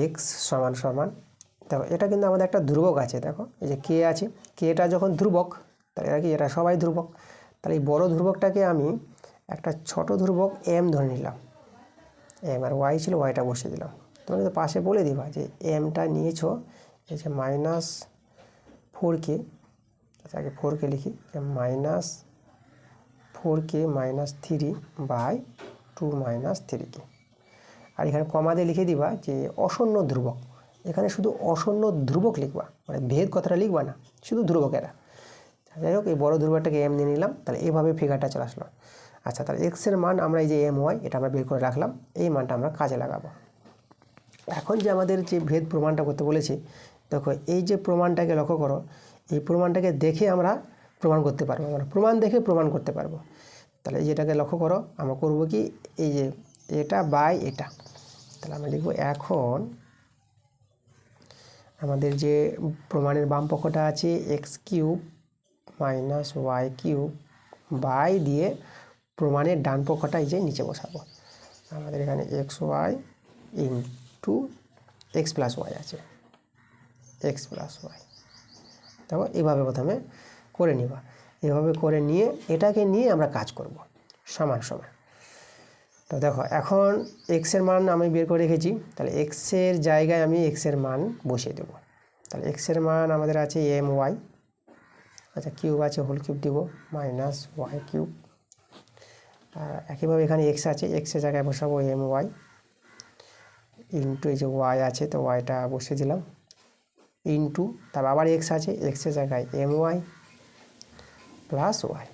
এক্স সমান সমান, দেখো এটা কিন্তু আমাদের একটা ধ্রুবক আছে, দেখো এই যে কে আছে, কেটা যখন ধ্রুবক তাহলে এটা কি, এটা সবাই ধ্রুবক, তাহলে এই বড় ধ্রুবকটাকে আমি একটা ছোট ধ্রুবক এম ধরে নিলাম, এম, আর ওয়াই ছিল ওয়াইটা বসিয়ে দিলাম। তোমরা কিন্তু পাশে বলে দিবা যে এমটা নিয়েছো এই যে -4k, আচ্ছা আগে 4k লিখি, -4k -3/2 - 3k। আর এখানে কমা দিয়ে লিখে দিবা যে অশূন্য ধ্রুবক, এখানে শুধু অশূন্য ধ্রুবক লিখবা, মানে ভেদ কথাটা লিখবা না, শুধু ধ্রুবকেরা। যাই হোক এই বড় ধ্রুবকটাকে এম নিয়ে নিলাম, তাহলে এইভাবে ফিগারটা চলে আসলো। আচ্ছা তাহলে এক্সের মান আমরা এই যে এম ওয়াই এটা আমরা বের করে রাখলাম, এই মানটা আমরা কাজে লাগাবো। এখন যে আমাদের যে ভেদ প্রমাণটা করতে বলেছি, দেখো এই যে প্রমাণটাকে লক্ষ্য করো, এই প্রমাণটাকে দেখে আমরা প্রমাণ করতে পারবো, মানে প্রমাণ দেখে প্রমাণ করতে পারবো। তাহলে এই যেটাকে লক্ষ্য করো, আমরা করব কি, এই যে এটা বাই এটা, তাহলে আমরা লিখব এখন আমাদের যে প্রমাণের বাম পক্ষটা আছে x³ - y³ বাই দিয়ে প্রমাণের ডান পক্ষটা এই যে নিচে বসাবো। আমাদের এখানে xy ইন্টু x + y আছে, x + y। দেখো এইভাবে প্রথমে করে নিবা, এভাবে করে নিয়ে এটাকে নিয়ে আমরা কাজ করব সমান সমান। তো দেখো এখন এক্সের মান আমি বের করে রেখেছি, তাহলে এক্সের জায়গায় আমি এক্সের মান বসিয়ে দেবো। তাহলে এক্সের মান আমাদের আছে এম ওয়াই, আচ্ছা কিউব আছে হোল কিউব দিব -y³, আর একইভাবে এখানে এক্স আছে, এক্সের জায়গায় বসাবো এম ওয়াই ইন্টু এই যে ওয়াই আছে তো ওয়াইটা বসিয়ে দিলাম ইন্টু, তারপর আবার এক্স আছে, এক্সের জায়গায় এম ওয়াই প্লাস ওয়াই,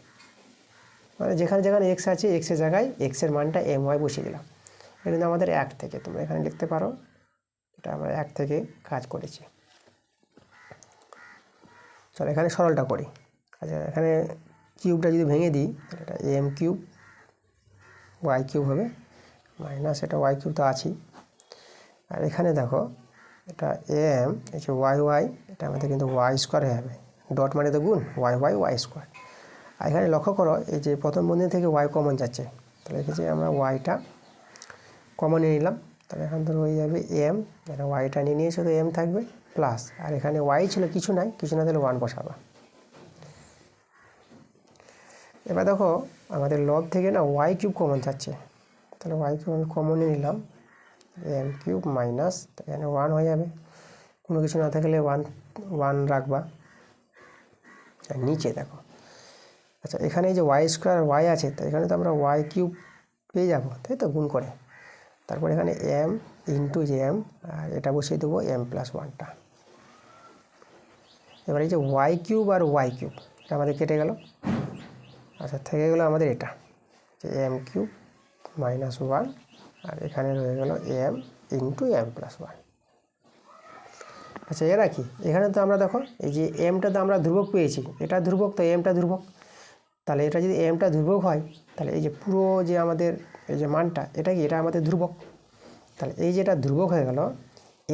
মানে যেখানে যেখানে এক্স আছে এক্সের জায়গায় এক্সের মানটা এম ওয়াই বসিয়ে দিলাম। এটা কিন্তু আমাদের 1 থেকে, তোমরা এখানে লিখতে পারো এটা আমরা 1 থেকে কাজ করেছি। চলো এখানে সরলটা করি। আচ্ছা এখানে কিউবটা যদি ভেঙে দিই তাহলে এটা m³ y³ হবে, মাইনাস এটা y³ তো আছেই, আর এখানে দেখো এটা এম, এই যে y এটা আমাদের কিন্তু y² হয়ে যাবে, ডট মানে তো গুণ, y²। আর এখানে লক্ষ্য করো এই যে প্রথম বন্ধনী থেকে y কমন যাচ্ছে, তাহলে এক্ষেত্রে আমরা ওয়াইটা কমন নিয়ে নিলাম, তাহলে এখান থেকে হয়ে যাবে এম, এটা ওয়াইটা নিয়ে নিয়েছে তো এম থাকবে প্লাস, আর এখানে ওয়াই ছিল কিছু নাই, কিছু না দিলে 1 বসাবা। এবার দেখো আমাদের লব থেকে না y³ কমন যাচ্ছে, তাহলে y³ আমি কমন নিয়ে নিলাম, m³ মাইনাস এখানে 1 হয়ে যাবে, কোনো কিছু না থাকলে 1 রাখবা। আর নিচে দেখো আচ্ছা এখানে এই যে y² y আছে, তো এখানে তো আমরা y³ পেয়ে যাবো, তাই তো গুণ করে, তারপর এখানে m ইন্টু যে m, আর এটা বসিয়ে দেবো m+1টা। এবার এই যে y³ আর y³ এটা আমাদের কেটে গেল, আচ্ছা থেকে গেলো আমাদের এটা যে m³ -1, আর এখানে রয়ে গেল m ইন্টু m+1। আচ্ছা এরা কি, এখানে তো আমরা দেখো এই যে এমটা তো আমরা ধ্রুবক পেয়েছি, এটা ধ্রুবক তো এমটা ধ্রুবক, তাহলে এটা যদি এমটা ধ্রুবক হয় তাহলে এই যে পুরো যে আমাদের এই যে মানটা এটা কি, এটা আমাদের ধ্রুবক, তাহলে এই যেটা ধ্রুবক হয়ে গেল,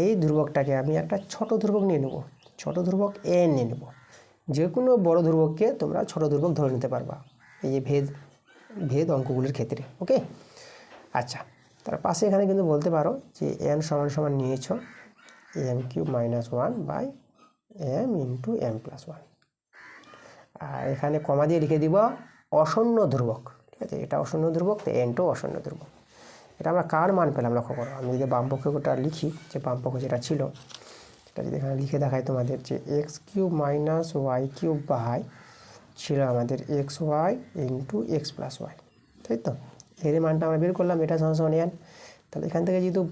এই ধ্রুবকটাকে আমি একটা ছোট ধ্রুবক নিয়ে নেব, ছোট ধ্রুবক এন নিয়ে নেব। যে কোনো বড় ধ্রুবককে তোমরা ছোট ধ্রুবক ধরে নিতে পারবা এই যে ভেদ অঙ্কগুলির ক্ষেত্রে, ওকে। আচ্ছা তার পাশে এখানে কিন্তু বলতে পারো যে n সমান সমান নিয়েছ m³ -1/m ইন্টু m+1, আর এখানে কমা দিয়ে লিখে দিব অশূন্য ধ্রুবক, ঠিক আছে, এটা অশূন্য ধ্রুবক, তো n2 অশূন্য ধ্রুবক। এটা আমরা কার মান পেলাম লক্ষ্য করো, আমি যদি বাম পক্ষটা লিখি, যে বাম পক্ষ যেটা ছিল সেটা যদি এখানে লিখে দেখাই তোমাদের, যে x³ -y³ ছিল আমাদের xy ইন্টু x+y, তাই তো, এর মানটা আমরা বের করলাম, এটা সমান সমান n, তাহলে এখান থেকে যেহেতু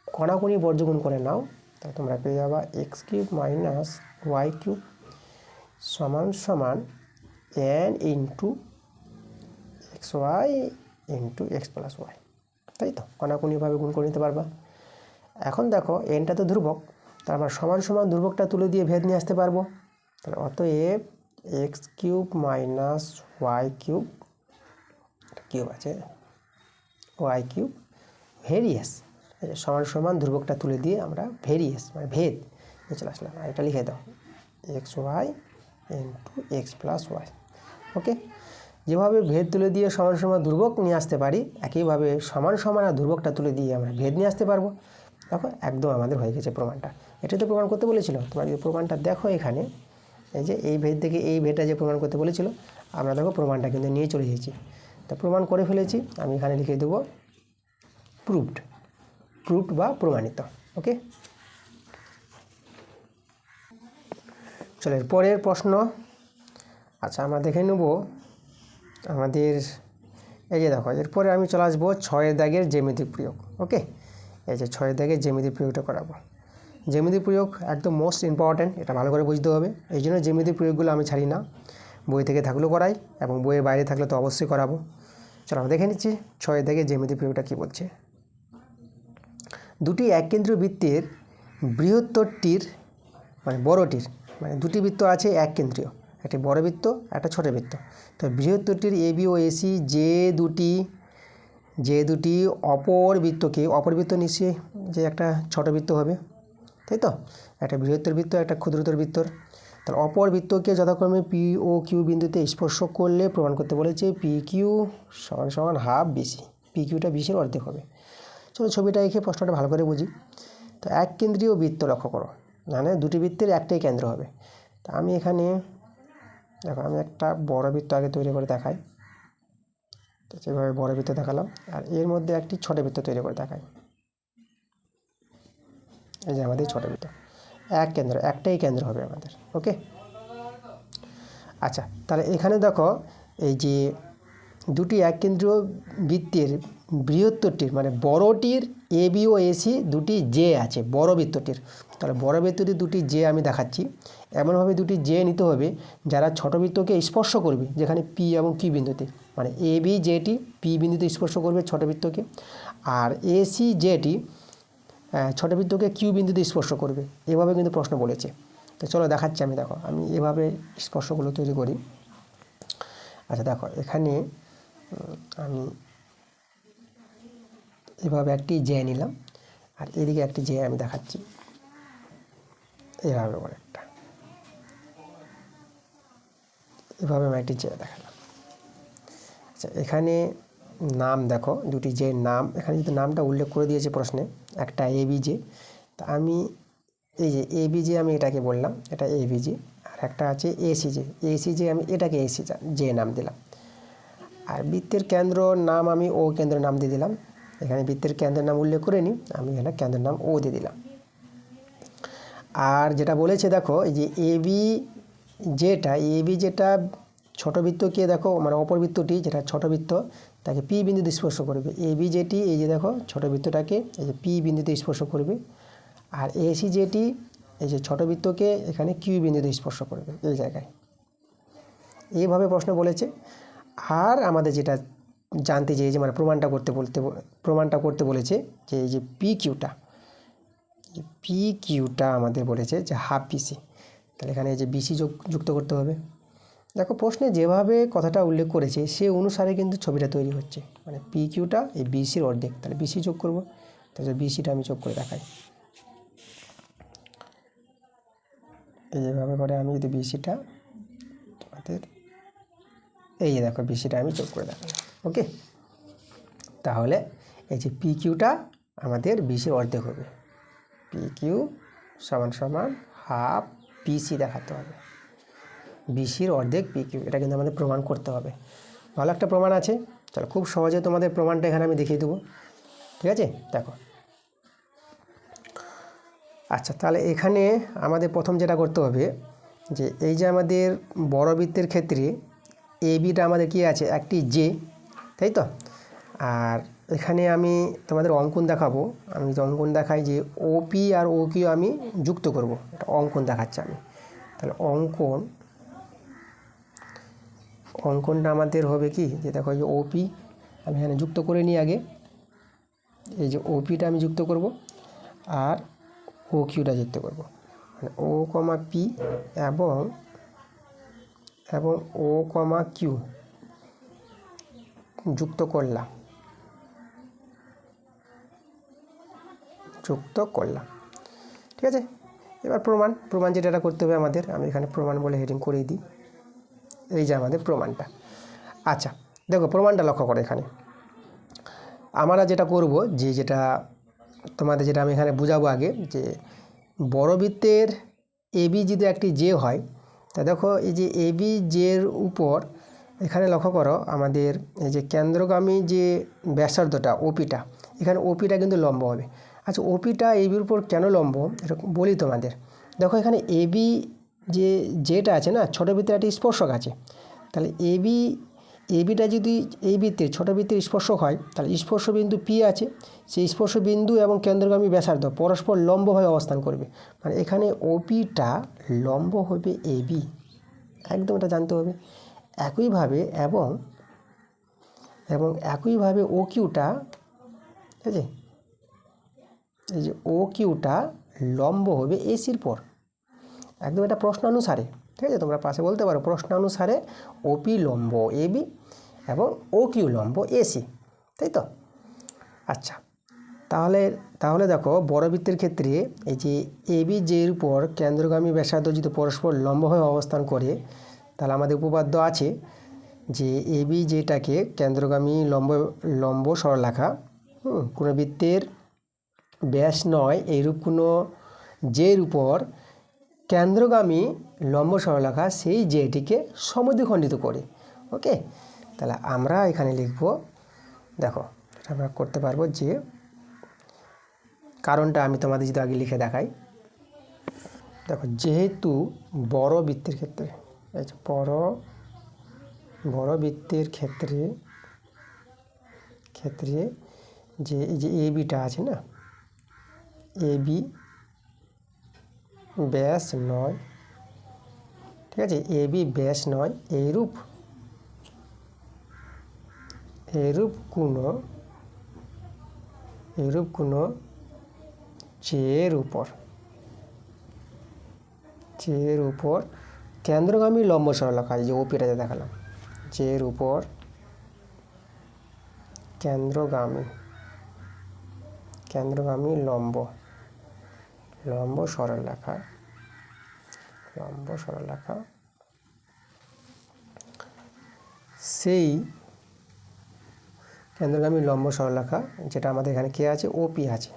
কণাকণি বর্গগুণ করে নাও, তাহলে তোমরা পেয়ে যাবা x cube minus y cube সমান সমান n into x Y into x plus y, তাই তো? কণাকণিভাবে গুণ করে নিতে পারবা। এখন দেখো এনটা তো ধ্রুবক, তার মানে সমান সমান ধ্রুবকটা তুলে দিয়ে ভেদ নিয়ে আসতে পারবো। তাহলে অতএব x cube minus y cube, cube আছে, ওয়াই কিউব ভেরিয়েস সমান সমান ধ্রুবকটা তুলে দিয়ে আমরা ভেরিয়েস মানে ভেদ নিয়ে চলে আসলাম। আর এটা লিখে দাও X Y into x plus Y. Okay, যেভাবে ভেদ তুলে দিয়ে সমান সমান ধ্রুবক নিয়ে আসতে পারি, একইভাবে সমান সমান আর ধ্রুবকটা তুলে দিয়ে আমরা ভেদ নিয়ে আসতে পারবো। দেখো একদম আমাদের হয়ে গেছে প্রমাণটা। এটাই তো প্রমাণ করতে বলেছিল। তোমরা যদি প্রমাণটা দেখো এখানে, এই যে এই ভেদ থেকে এই ভেদটা যে প্রমাণ করতে বলেছিল, আমরা দেখো প্রমাণটা কিন্তু নিয়ে চলে এসেছি। তা প্রমাণ করে ফেলেছি, আমি এখানে লিখে দেবো প্রুভড, প্রুভড বা প্রমাণিত। ওকে, চলো পরের প্রশ্ন। আচ্ছা, আমরা দেখে নেব আমাদের এই যে দেখো, এরপরে আমি চলে আসবো 6 দাগের জ্যামিতিক প্রয়োগ। ওকে, এই যে 6 দাগের জ্যামিতিক প্রয়োগটা করাবো। জ্যামিতিক প্রয়োগ একদম মোস্ট ইম্পর্ট্যান্ট, এটা ভালো করে বুঝতে হবে। এই জন্য জ্যামিতিক প্রয়োগগুলো আমি ছাড়ি না, বই থেকে থাকলেও করাই এবং বইয়ের বাইরে থাকলে তো অবশ্যই করাবো। চলো আমরা দেখে নিচ্ছি 6 দাগের জ্যামিতিক প্রয়োগটা কী বলছে। দুটি এককেন্দ্রীয় বৃত্তের বৃহত্তরটির মানে বড়টির, মানে দুটি বৃত্ত আছে এক কেন্দ্রীয়, একটি বড় বৃত্ত একটা ছোট বৃত্ত। তো বৃহত্তরটির এ বি ও এসি যে দুটি অপর বৃত্ত নিশ্চয়ই যে একটা ছোট বৃত্ত হবে, তাই তো? একটা বৃহত্তর বৃত্ত একটা ক্ষুদ্রতর বৃত্তর। তাহলে অপর বৃত্তকে যথাক্রমে পি ও কিউ বিন্দুতে স্পর্শ করলে প্রমাণ করতে বলেছে পি কিউ সমান সমান হাফ বিসি, পি কিউটা বিসির অর্ধেক হবে। চলো ছবিটা এঁকে প্রশ্নটা ভালো করে বুঝি। তো এক কেন্দ্রীয় বৃত্ত লক্ষ্য করো, মানে দুটি বৃত্তের একটাই কেন্দ্র হবে। তা আমি এখানে দেখো, আমি একটা বড় বৃত্ত আগে তৈরি করে দেখাই। তো যেভাবে বড় বৃত্ত দেখালাম, আর এর মধ্যে একটি ছোট বৃত্ত তৈরি করে দেখাই। এই যে আমাদের ছোট বৃত্ত, এক কেন্দ্র, একটাই কেন্দ্র হবে আমাদের। ওকে, আচ্ছা তাহলে এখানে দেখো এই যে দুটি এক কেন্দ্রীয় বৃত্তের বৃহত্তরটির মানে বড়টির এ বি ও এসি দুটি জে আছে বড় বৃত্তটির। তাহলে বড় বৃত্তটির দুটি জে আমি দেখাচ্ছি, এমনভাবে দুটি জে নিতে হবে যারা ছোট বৃত্তকে স্পর্শ করবে, যেখানে পি এবং কিউ বিন্দুতে, মানে এ বি জেটি পি বিন্দুতে স্পর্শ করবে ছোট বৃত্তকে, আর এসি জেটি ছোট বৃত্তকে কিউ বিন্দুতে স্পর্শ করবে। এভাবে কিন্তু প্রশ্ন বলেছে। তো চলো দেখাচ্ছি আমি, দেখো আমি এভাবে স্পর্শগুলো তৈরি করি। আচ্ছা দেখো এখানে আমি এভাবে একটি জে নিলাম, আর এদিকে একটি জে আমি দেখাচ্ছি এভাবে করে একটা, এভাবে আমি একটি জে দেখালাম। আচ্ছা এখানে নাম দেখো, দুটি জে নাম এখানে যদি নামটা উল্লেখ করে দিয়েছে প্রশ্নে, একটা এ বি জে। তা আমি এই যে এ বি জে আমি এটাকে বললাম এটা এ বি জে, আর একটা আছে এসি জে আমি এটাকে এসি জে নাম দিলাম। আর বৃত্তের কেন্দ্র নাম আমি ও কেন্দ্রের নাম দিয়ে দিলাম। এখানে বৃত্তের কেন্দ্রের নাম উল্লেখ করে নিই, আমি এখানে কেন্দ্রের নাম ও দিয়ে দিলাম। আর যেটা বলেছে দেখো এই যে এ বি যেটা ছোট বৃত্তকে দেখো, মানে অপর বৃত্তটি যেটা ছোট বৃত্ত তাকে পি বিন্দুতে স্পর্শ করবে। এ বি যেটি এই যে দেখো ছোট বৃত্তটাকে এই যে পি বিন্দুতে স্পর্শ করবে, আর এসি যেটি এই যে ছোট বৃত্তকে এখানে কিউ বিন্দুতে স্পর্শ করবে এই জায়গায়। এইভাবে প্রশ্ন বলেছে। আর আমাদের যেটা জানতে চেয়েছে মানে প্রমাণটা করতে বলেছে যে এই যে পি কিউটা আমাদের বলেছে যে হাফ বিসি। তাহলে এখানে এই যে বিসি যুক্ত করতে হবে। দেখো প্রশ্নে যেভাবে কথাটা উল্লেখ করেছে সে অনুসারে কিন্তু ছবিটা তৈরি হচ্ছে, মানে পি কিউটা এই বিসির অর্ধেক, তাহলে বিসি যোগ করবো। তাহলে বিসিটা আমি যোগ করে দেখাই, এই যেভাবে করে আমি যদি বিসিটা তোমাদের এই যে দেখো বিসিটা আমি যোগ করে দেখালাম। ওকে, তাহলে এই যে পি কিউটা আমাদের বিসির অর্ধেক হবে, পি কিউ সমান সমান হাফ বিসি দেখাতে হবে, বিসির অর্ধেক পি কিউ, এটা কিন্তু আমাদের প্রমাণ করতে হবে। ভালো একটা প্রমাণ আছে। চলো খুব সহজে তোমাদের প্রমাণটা এখানে আমি দেখিয়ে দেবো, ঠিক আছে? দেখো আচ্ছা তাহলে এখানে আমাদের প্রথম যেটা করতে হবে যে এই যে আমাদের বড় বৃত্তের ক্ষেত্রে এ বিটা আমাদের কি আছে একটি জে, তাই তো? আর এখানে আমি তোমাদের অঙ্কন দেখাবো। আমি যে অঙ্কন দেখাই যে ওপি আর ও কিউ আমি যুক্ত করব, এটা অঙ্কন দেখাচ্ছি আমি। তাহলে অঙ্কনটা আমাদের হবে কি, যে দেখো এই যে ওপি আমি এখানে যুক্ত করে নিই আগে। এই যে ওপিটা আমি যুক্ত করব আর ও কিউটা যুক্ত করব, মানে ও কমা পি এবং ও কমা কিউ যুক্ত করলাম। ঠিক আছে, এবার প্রমাণ যেটা করতে হবে আমাদের, আমি এখানে প্রমাণ বলে হেডিং করেই দিই। এই যে আমাদের প্রমাণটা। আচ্ছা দেখো প্রমাণটা লক্ষ্য করো। এখানে আমরা যেটা করব, যেটা তোমাদের যেটা আমি এখানে বুঝাবো আগে, যে বড় বৃত্তের এবি যদি একটি জে হয়, তা দেখো এই যে এবি জের উপর এখানে লক্ষ্য করো আমাদের এই যে কেন্দ্রগামী যে ব্যাসার্ধটা ওপিটা, এখানে ওপিটা কিন্তু লম্ব হবে। আচ্ছা ওপিটা এবির উপর কেন লম্ব এটা বলি তোমাদের। দেখো এখানে এবি যেটা আছে না, ছোটো বৃত্তের একটি স্পর্শক আছে। তাহলে এবিটা যদি এই বৃত্তের ছোটো বৃত্তের স্পর্শক হয়, তাহলে স্পর্শ বিন্দু পি আছে, সেই স্পর্শ বিন্দু এবং কেন্দ্রগামী ব্যাসার্ধ পরস্পর লম্বভাবে অবস্থান করবে। মানে এখানে ওপিটা লম্ব হবে এবি, একদম এটা জানতে হবে। একইভাবে এবং একইভাবে ও কিউটা, ঠিক আছে, এই যে ও কিউটা লম্ব হবে এসির পর, একদম এটা প্রশ্নানুসারে। ঠিক আছে, তোমরা পাশে বলতে পারো প্রশ্নানুসারে ওপি লম্ব এবি এবং ও কিউ লম্ব এসি, তাই তো। আচ্ছা তাহলে দেখো বড় বৃত্তের ক্ষেত্রে এই যে এবি জের উপর কেন্দ্রগামী ব্যাসার্ধ যদি পরস্পর লম্বভাবে অবস্থান করে, তাহলে আমাদের উপপাদ্য আছে যে এবি যেটাকে কেন্দ্রগামী লম্ব সরলরেখা, কোনো বৃত্তের ব্যাস নয় এইরূপ কোনো জের উপর কেন্দ্রগামী লম্ব সরলরেখা সেই জেটিকে সমদ্বিখণ্ডিত করে। ওকে, তাহলে আমরা এখানে লিখব, দেখো আমরা করতে পারবো যে কারণটা আমি তোমাদের যদি আগে লিখে দেখাই। দেখো যেহেতু বড় বৃত্তের ক্ষেত্রে, এই যে বড় বৃত্তের ক্ষেত্রে যে এই যে এবিটা আছে না, এবি ব্যাস নয়, ঠিক আছে, এবি ব্যাস নয় এইরূপ কোনো চেয়ের উপর কেন্দ্রগামী লম্ব সরলরেখা, যে ওপিটা যে দেখালাম, চেয়ের উপর কেন্দ্রগামী লম্ব সরলরেখা সেই কেন্দ্রগামী লম্ব সরলরেখা যেটা আমাদের এখানে কে আছে, ওপি আছে,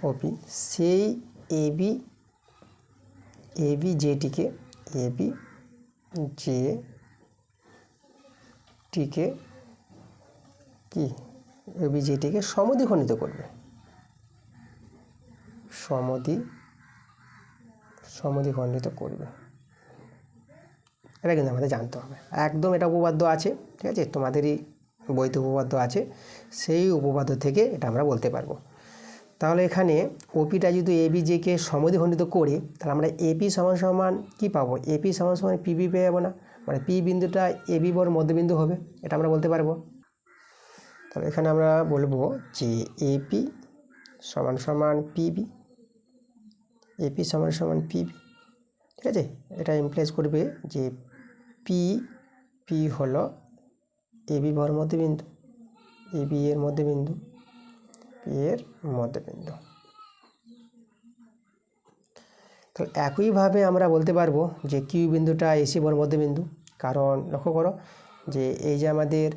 ওপি সেই এবি জেটিকে সমদ্বিখণ্ডিত করবে, সমদ্বিখণ্ডিত করবে। এটা কিন্তু আমাদের জানতে হবে, একদম এটা উপপাদ্য আছে, ঠিক আছে, তোমাদেরই বইতে উপপাদ্য আছে, সেই উপপাদ্য থেকে এটা আমরা বলতে পারবো। তাহলে এখানে ওপিটা যদি এবি জেকে সমদ্বিখণ্ডিত করে, তাহলে আমরা এপি সমান কী পাবো, এপি সমান পিবি পেয়ে যাবো না, মানে পি বিন্দুটা এবি বর মধ্যবিন্দু হবে, এটা আমরা বলতে পারবো। তাহলে এখানে আমরা বলবো যে এপি সমান পিবি, এপি সমান পিবি, ঠিক আছে। এটা ইমপ্লাইজ করবে যে পি হলো এবি ভর মধ্যবিন্দু, এবি এর মধ্যবিন্দু, তো একইভাবে আমরা বলতে পারবো যে কিউ বিন্দুটা এসি ভর মধ্যবিন্দু, কারণ লক্ষ্য করো যে এই যে আমাদের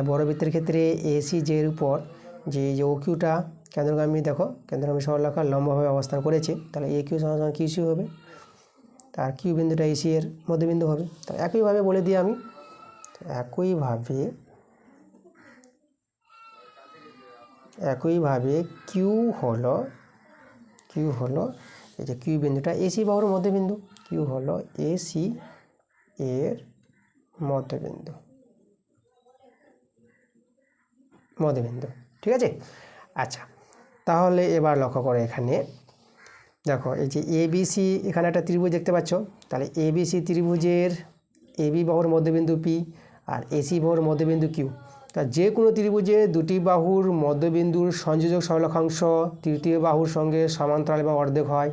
বড় বৃত্তের ক্ষেত্রে এসি জের উপর যে ও কিউটা কেন্দ্রগামী, দেখো কেন্দ্রগামী সরলরেখা লম্বভাবে অবস্থান করেছে, তাহলে এ কিউ সমান কিউসি হবে, আর কিউ বিন্দুটা এসি এর মধ্যবিন্দু হবে। তো একইভাবে বলে দিই আমি, একইভাবে কিউ হলো এই যে কিউ বিন্দুটা এসি বাহুর মধ্যবিন্দু, কিউ হলো এসি এর মধ্যবিন্দু। মধ্যবিন্দু। ঠিক আছে, আচ্ছা তাহলে এবার লক্ষ্য করো এখানে দেখো এই যে এবিসি, এখানে একটা ত্রিভুজ দেখতে পাচ্ছ, তাহলে এবিসি ত্রিভুজের এবি বাহুর মধ্যবিন্দু পি আর এসি বাহুর মধ্যবিন্দু কিউ। তা যে কোনো ত্রিভুজে দুটি বাহুর মধ্যবিন্দুর সংযোজক সরলরেখাংশ তৃতীয় বাহুর সঙ্গে সমান্তরাল বা অর্ধেক হয়,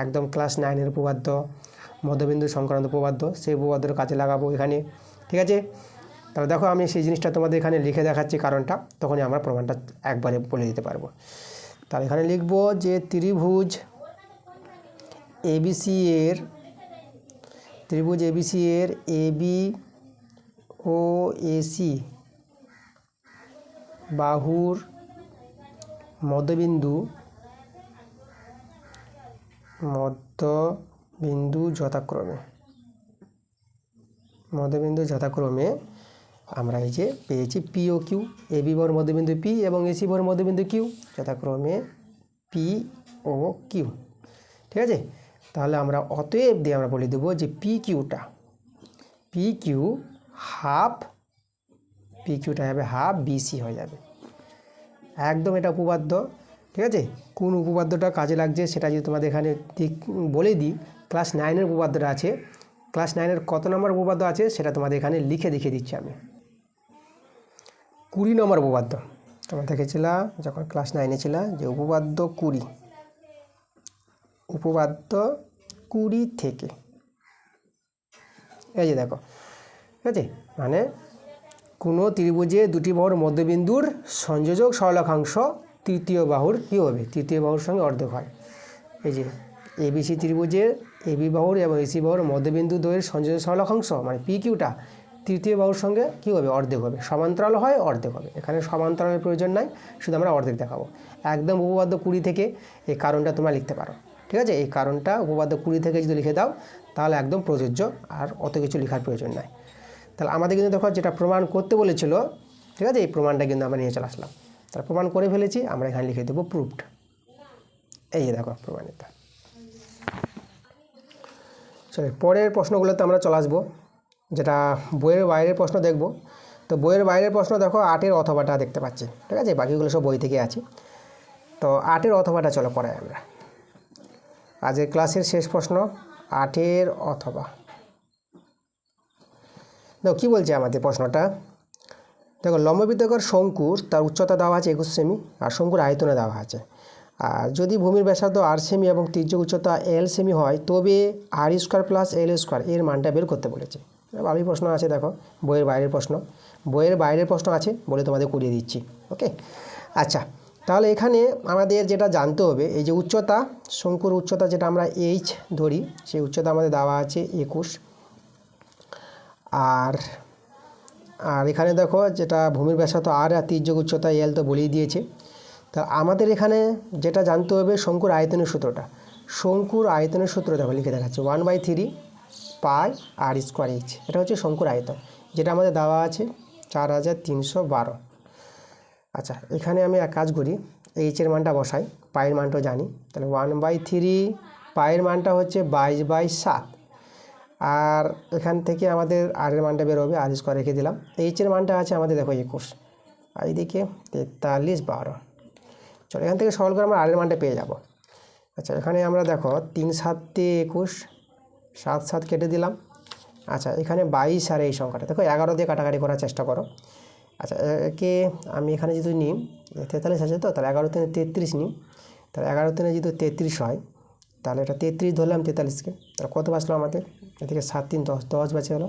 একদম ক্লাস 9-এর উপপাদ্য, মধ্যবিন্দু সংক্রান্ত উপপাদ্য, সেই উপপাদ্যের কাজে লাগাবো এখানে। ঠিক আছে, তাহলে দেখো আমি সেই জিনিসটা তোমাদের এখানে লিখে দেখাচ্ছি কারণটা, তখনই আমরা প্রমাণটা একবারে বলে দিতে পারবো। তাহলে এখানে লিখব যে ত্রিভুজ এবিসি এর এবি ও এসি বাহুর মধ্যবিন্দু যথাক্রমে আমরা এই যে পেয়েছি পি ও কিউ, এবি বাহুর মধ্যবিন্দু পি এবং এসি বাহুর মধ্যবিন্দু কিউ, যথাক্রমে পি ও কিউ। ঠিক আছে, তাহলে আমরা অতএব দিয়ে আমরা বলে দেবো যে পি কিউটা হবে হাফ বিসি হয়ে যাবে, একদম এটা উপপাদ্য। ঠিক আছে, কোন উপপাদ্যটা কাজে লাগছে সেটা যদি তোমাদের এখানে বলে দিই, ক্লাস 9-এর উপপাদ্যটা আছে, ক্লাস 9-এর কত নম্বর উপপাদ্য আছে সেটা তোমাদের এখানে লিখে দেখিয়ে দিচ্ছি আমি। 20 নম্বর উপপাদ্য তোমরা দেখেছিলাম যখন ক্লাস 9-এ ছিল, যে উপপাদ্য 20 থেকে এই যে দেখো, ঠিক আছে, মানে কোনো ত্রিভুজে দুটি বাহুর মধ্যবিন্দুর সংযোজক সরলরেখাংশ তৃতীয় বাহুর কী হবে, তৃতীয় বাহুর সঙ্গে অর্ধেক হয়। এই যে এবিসি ত্রিভুজের এবি বাহুর এবং এসি বাহুর মধ্যবিন্দু দ্বয়ের সংযোজক সরলরেখাংশ মানে পি কিউটা তৃতীয় বাহুর সঙ্গে কী হবে, অর্ধেক হবে। সমান্তরাল হয় অর্ধেক হবে, এখানে সমান্তরালের প্রয়োজন নাই, শুধু আমরা অর্ধেক দেখাবো। একদম উপপাদ্য 20 থেকে এই কারণটা তোমরা লিখতে পারো। ঠিক আছে, এই কারণটা উপপাদ্য 20 থেকে যদি লিখে দাও তাহলে একদম প্রযোজ্য, আর অত কিছু লেখার প্রয়োজন নাই। তাহলে আমাদের কিন্তু দেখো যেটা প্রমাণ করতে বলেছিল, ঠিক আছে, এই প্রমাণটা কিন্তু আমরা নিয়ে চলে আসলাম। তাহলে প্রমাণ করে ফেলেছি, আমরা এখানে লিখে দেবো প্রুফড। এই যে দেখো প্রমাণিত। চলো পরের প্রশ্নগুলোতে আমরা চলে আসবো, যেটা বইয়ের বাইরের প্রশ্ন দেখব। তো বইয়ের বাইরের প্রশ্ন দেখো 8-এর অথবাটা দেখতে পাচ্ছি। ঠিক আছে, বাকিগুলো সব বই থেকে আছে। তো 8-এর অথবাটা চলো পড়াই আমরা। আজকের ক্লাসের শেষ প্রশ্ন 8-এর অথবা। দেখো কী বলছে আমাদের প্রশ্নটা, দেখো লম্ববৃত্তাকার শঙ্কুর তার উচ্চতা দেওয়া আছে 21 সেমি আর শঙ্কুর আয়তনে দেওয়া আছে। আর যদি ভূমির ব্যাসার্ধ 8 সেমি এবং তির্যক উচ্চতা L সেমি হয়, তবে R² + L² এর মানটা বের করতে বলেছে। ভালোই প্রশ্ন আছে, দেখো বইয়ের বাইরের প্রশ্ন আছে বলে তোমাদের করিয়ে দিচ্ছি। ওকে, আচ্ছা তাহলে এখানে আমাদের যেটা জানতে হবে, এই যে উচ্চতা, শঙ্কুর উচ্চতা যেটা আমরা H ধরি, সেই উচ্চতা আমাদের দেওয়া আছে 21। আর এখানে দেখো যেটা ভূমির ব্যাসার্ধ আর তির্যক উচ্চতা L তো বলেই দিয়েছে। তা আমাদের এখানে যেটা জানতে হবে শঙ্কুর আয়তনের সূত্রটা। শঙ্কুর আয়তনের সূত্র দেখো লিখে দেখাচ্ছে 1/3 পাই R²H। এটা হচ্ছে শঙ্কুর আয়তন, যেটা আমাদের দেওয়া আছে 4312। আচ্ছা এখানে আমি এক কাজ করি, H-এর মানটা বসাই, পায়ের মানটাও জানি। তাহলে 1/3 পায়ের মানটা হচ্ছে 22/7, আর এখান থেকে আমাদের R-এর মানটা বেরোবে, R² রেখে দিলাম। H-এর মানটা আছে আমাদের দেখো 21, আর এইদিকে 4312। চলো এখান থেকে সরল করে আমরা R-এর মানটা পেয়ে যাব। আচ্ছা এখানে আমরা দেখো 3 7 21, 7 7 কেটে দিলাম। আচ্ছা এখানে 22 আর এই সংখ্যাটা দেখো 11 দিয়ে কাটাকাটি করার চেষ্টা করো। আচ্ছা একে আমি এখানে যদি নিই 43 আছে, তো তাহলে 11 × 3 = 33 নিই। তাহলে 11 × 3 যদি 33 হয়, তাহলে এটা 33 ধরলাম 43কে, তাহলে কত বাঁচলো আমাদের, এদিকে 7 3 10, 10 বেঁচে গেলো।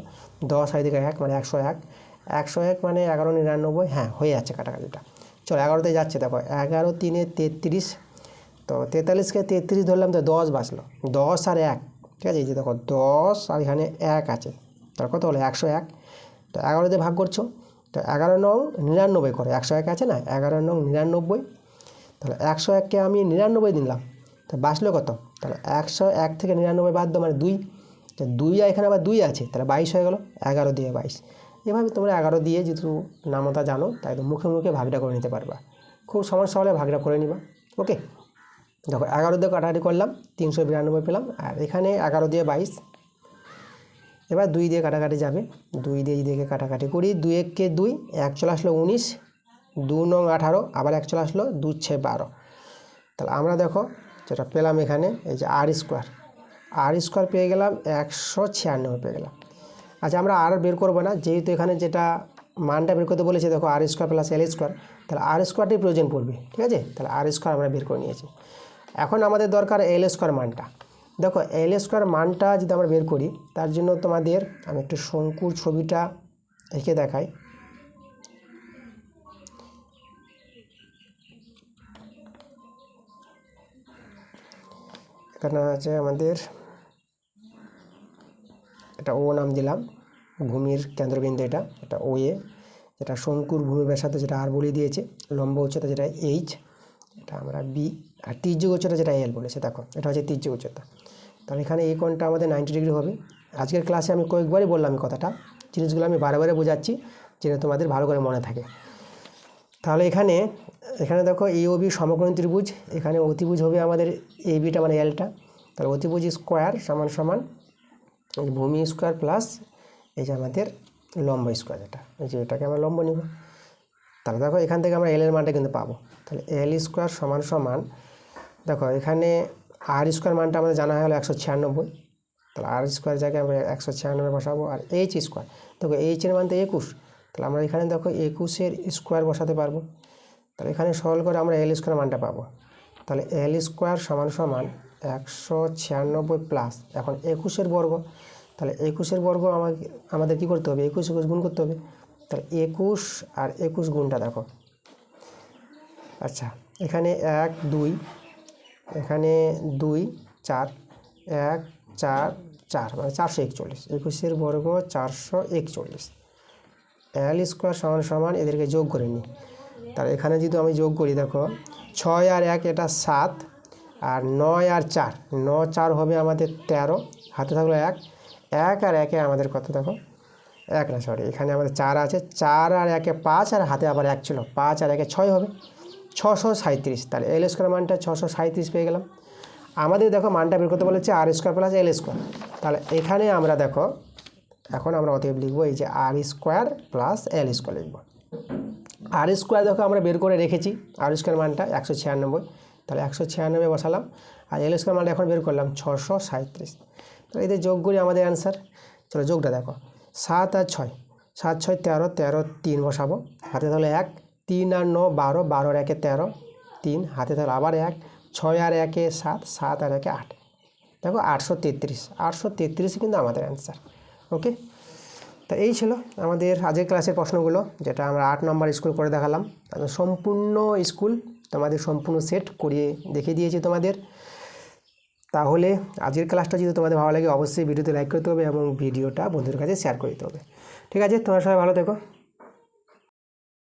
10 আর এদিকে 1 মানে 101, 101 মানে 11 99, হ্যাঁ হয়ে যাচ্ছে কাটাকাটিটা। চলো 11তে যাচ্ছে, দেখো 11 3 33, তো 43কে 33 ধরলাম, তো 10 বাঁচলো, 10 আর 1, ঠিক আছে। এই যে দেখো 10 আর এখানে 1 আছে, তার কত হলো 101। তো 11 দিয়ে ভাগ করছো, তো 11 9 99 করে, 101 আছে না, 11 9 99, তাহলে 101কে আমি 99 দিলাম, তো বাঁচলো কত, তাহলে 101 থেকে 99 বাদ দাও মানে 2, তো 2 আর এখানে আবার 2 আছে, তাহলে 22 হয়ে গেলো, 11 দিয়ে 22। এভাবে তোমরা 11 দিয়ে যেহেতু নামতা জানো, তাই তো মুখে মুখে ভাগটা করে নিতে পারবা, খুব সমস্যা হলে ভাগটা করে নিবা। ওকে, দেখো 11 দিয়ে কাটাকাটি করলাম 392 পেলাম, আর এখানে 11 দিয়ে 22, এবার 2 দিয়ে কাটাকাটি যাবে, 2 দিয়ে এদিকে কাটাকাটি করি, 2 1 কে 2, 1 চলে আসলো 19, 2 নং 18, আবার 1 চলে আসলো, 2 6 12। তাহলে আমরা দেখো যেটা পেলাম এখানে, এই যে আর স্কোয়ার পেয়ে গেলাম 196 পেয়ে গেলাম। আচ্ছা, আমরা আর বের করবো না, যেহেতু এখানে যেটা মানটা বের করতে বলেছে দেখো আর স্কোয়ার প্লাস এল স্কোয়ার, তাহলে আর স্কোয়ারটাই প্রয়োজন পড়বে। ঠিক আছে, তাহলে আর স্কোয়ার আমরা বের করে নিয়েছি। এখন আমাদের দরকার এল স্কোয়ার মানটা। দেখো এল স্কোয়ার মানটা যদি আমরা বের করি, তার জন্য তোমাদের আমি একটু শঙ্কুর ছবিটা এঁকে দেখাই। এখানে আছে আমাদের, এটা ও নাম দিলাম, ভূমির কেন্দ্রবিন্দু এটা ও এ, যেটা শঙ্কুর ভূমি ব্যাসার্ধ যেটা আর বলে দিয়েছে, লম্ব উচ্চতা যেটা এইচ, এটা আমরা বি, আর তির্যক উচ্চতা যেটা এল বলেছে। দেখো এটা হচ্ছে তির্যক উচ্চতা। তাহলে এখানে এই কোণটা আমাদের 90 ডিগ্রি হবে। আজকের ক্লাসে আমি কয়েকবারই বললাম এই কথাটা, জিনিসগুলো আমি বারে বোঝাচ্ছি যেন তোমাদের ভালো করে মনে থাকে। তাহলে এখানে দেখো এ ও বি সমকোণী ত্রিভুজ, এখানে অতিভুজ হবে আমাদের এ বিটা মানে এলটা। তাহলে অতিভুজ স্কোয়ার সমান ভূমি স্কোয়ার প্লাস এই যে আমাদের লম্ব স্কোয়ার, যেটা এই যে এটাকে আমরা লম্ব নিব। তাহলে দেখো এখান থেকে আমরা এল এর মানটা কিন্তু পাবো। তাহলে এল স্কোয়ার সমান দেখো এখানে আর স্কোয়ার মানটা আমাদের জানা হলো 196। তাহলে আর স্কোয়ার জায়গায় আমরা 196 বসাবো। আর এইচ স্কোয়ার, দেখো এইচ এর মান তো 21, তাহলে আমরা এখানে দেখো 21-এর স্কোয়ার বসাতে পারবো। তাহলে এখানে সরল করে আমরা এল স্কোয়ার মানটা পাবো। তাহলে এল স্কোয়ার সমান 196 প্লাস এখন 21-এর বর্গ। তাহলে 21-এর বর্গ আমাদের কী করতে হবে, 21 গুণ করতে হবে। তাহলে 21 আর 21 গুণটা দেখো, আচ্ছা এখানে 1 2, এখানে 2 4, 1 4 4 মানে 441, 21-এর বর্গ 441। এল স্কোয়ার সমান এদেরকে যোগ করে নিই। তাহলে এখানে যদি আমি যোগ করি, দেখো 6 আর 1 এটা 7, আর 9 আর 4, 9 4 হবে আমাদের 13, হাতে থাকলো 1 আর 1-এ আমাদের কত দেখো 1 না সরি, এখানে আমাদের 4 আছে, 4 আর 1-এ 5, আর হাতে আবার 1 ছিল, 5 আর 1-এ 6 হবে 637। তাহলে এল স্কোয়ার মানটা 637 পেয়ে গেলাম। আমাদের দেখো মানটা বের করতে বলেছে আর স্কোয়ার প্লাস এল স্কোয়ার। তাহলে এখানে আমরা দেখো এখন আমরা অতএব লিখবো এই যে আর স্কোয়ার প্লাস এল স্কোয়ার লিখবো। আর স্কোয়ার দেখো আমরা বের করে রেখেছি, আর স্কোয়ার মানটা 196, তাহলে 196 বসালাম। আর এল স্কোয়ার মানটা এখন বের করলাম 637। তাহলে এদের যোগ করি আমাদের অ্যান্সার। চলো যোগটা দেখো, 7 আর 6, 7 6 13, 13 3 বসাবো, হাতে তাহলে 1, 3 আর 9 12, 12 আর 1-এ 13, 3 হাতে তাহলে আবার 1, 6 আর 1-এ 7, 7 আর 1-এ 8, দেখো 833 কিন্তু আমাদের অ্যান্সার। ওকে, তা এই ছিল আমাদের আজকের ক্লাসের প্রশ্নগুলো, যেটা আমরা 8 নম্বর স্কুল করে দেখালাম। সম্পূর্ণ স্কুল তোমাদের সম্পূর্ণ সেট করিয়ে দেখিয়ে দিয়েছি তোমাদের। তাহলে আজকের ক্লাসটা যদি তোমাদের ভালো লাগে, অবশ্যই ভিডিওতে লাইক করতে হবে এবং ভিডিওটা বন্ধুদের কাছে শেয়ার করে দিতে হবে। ঠিক আছে, তোমরা সবাই ভালো থেকো।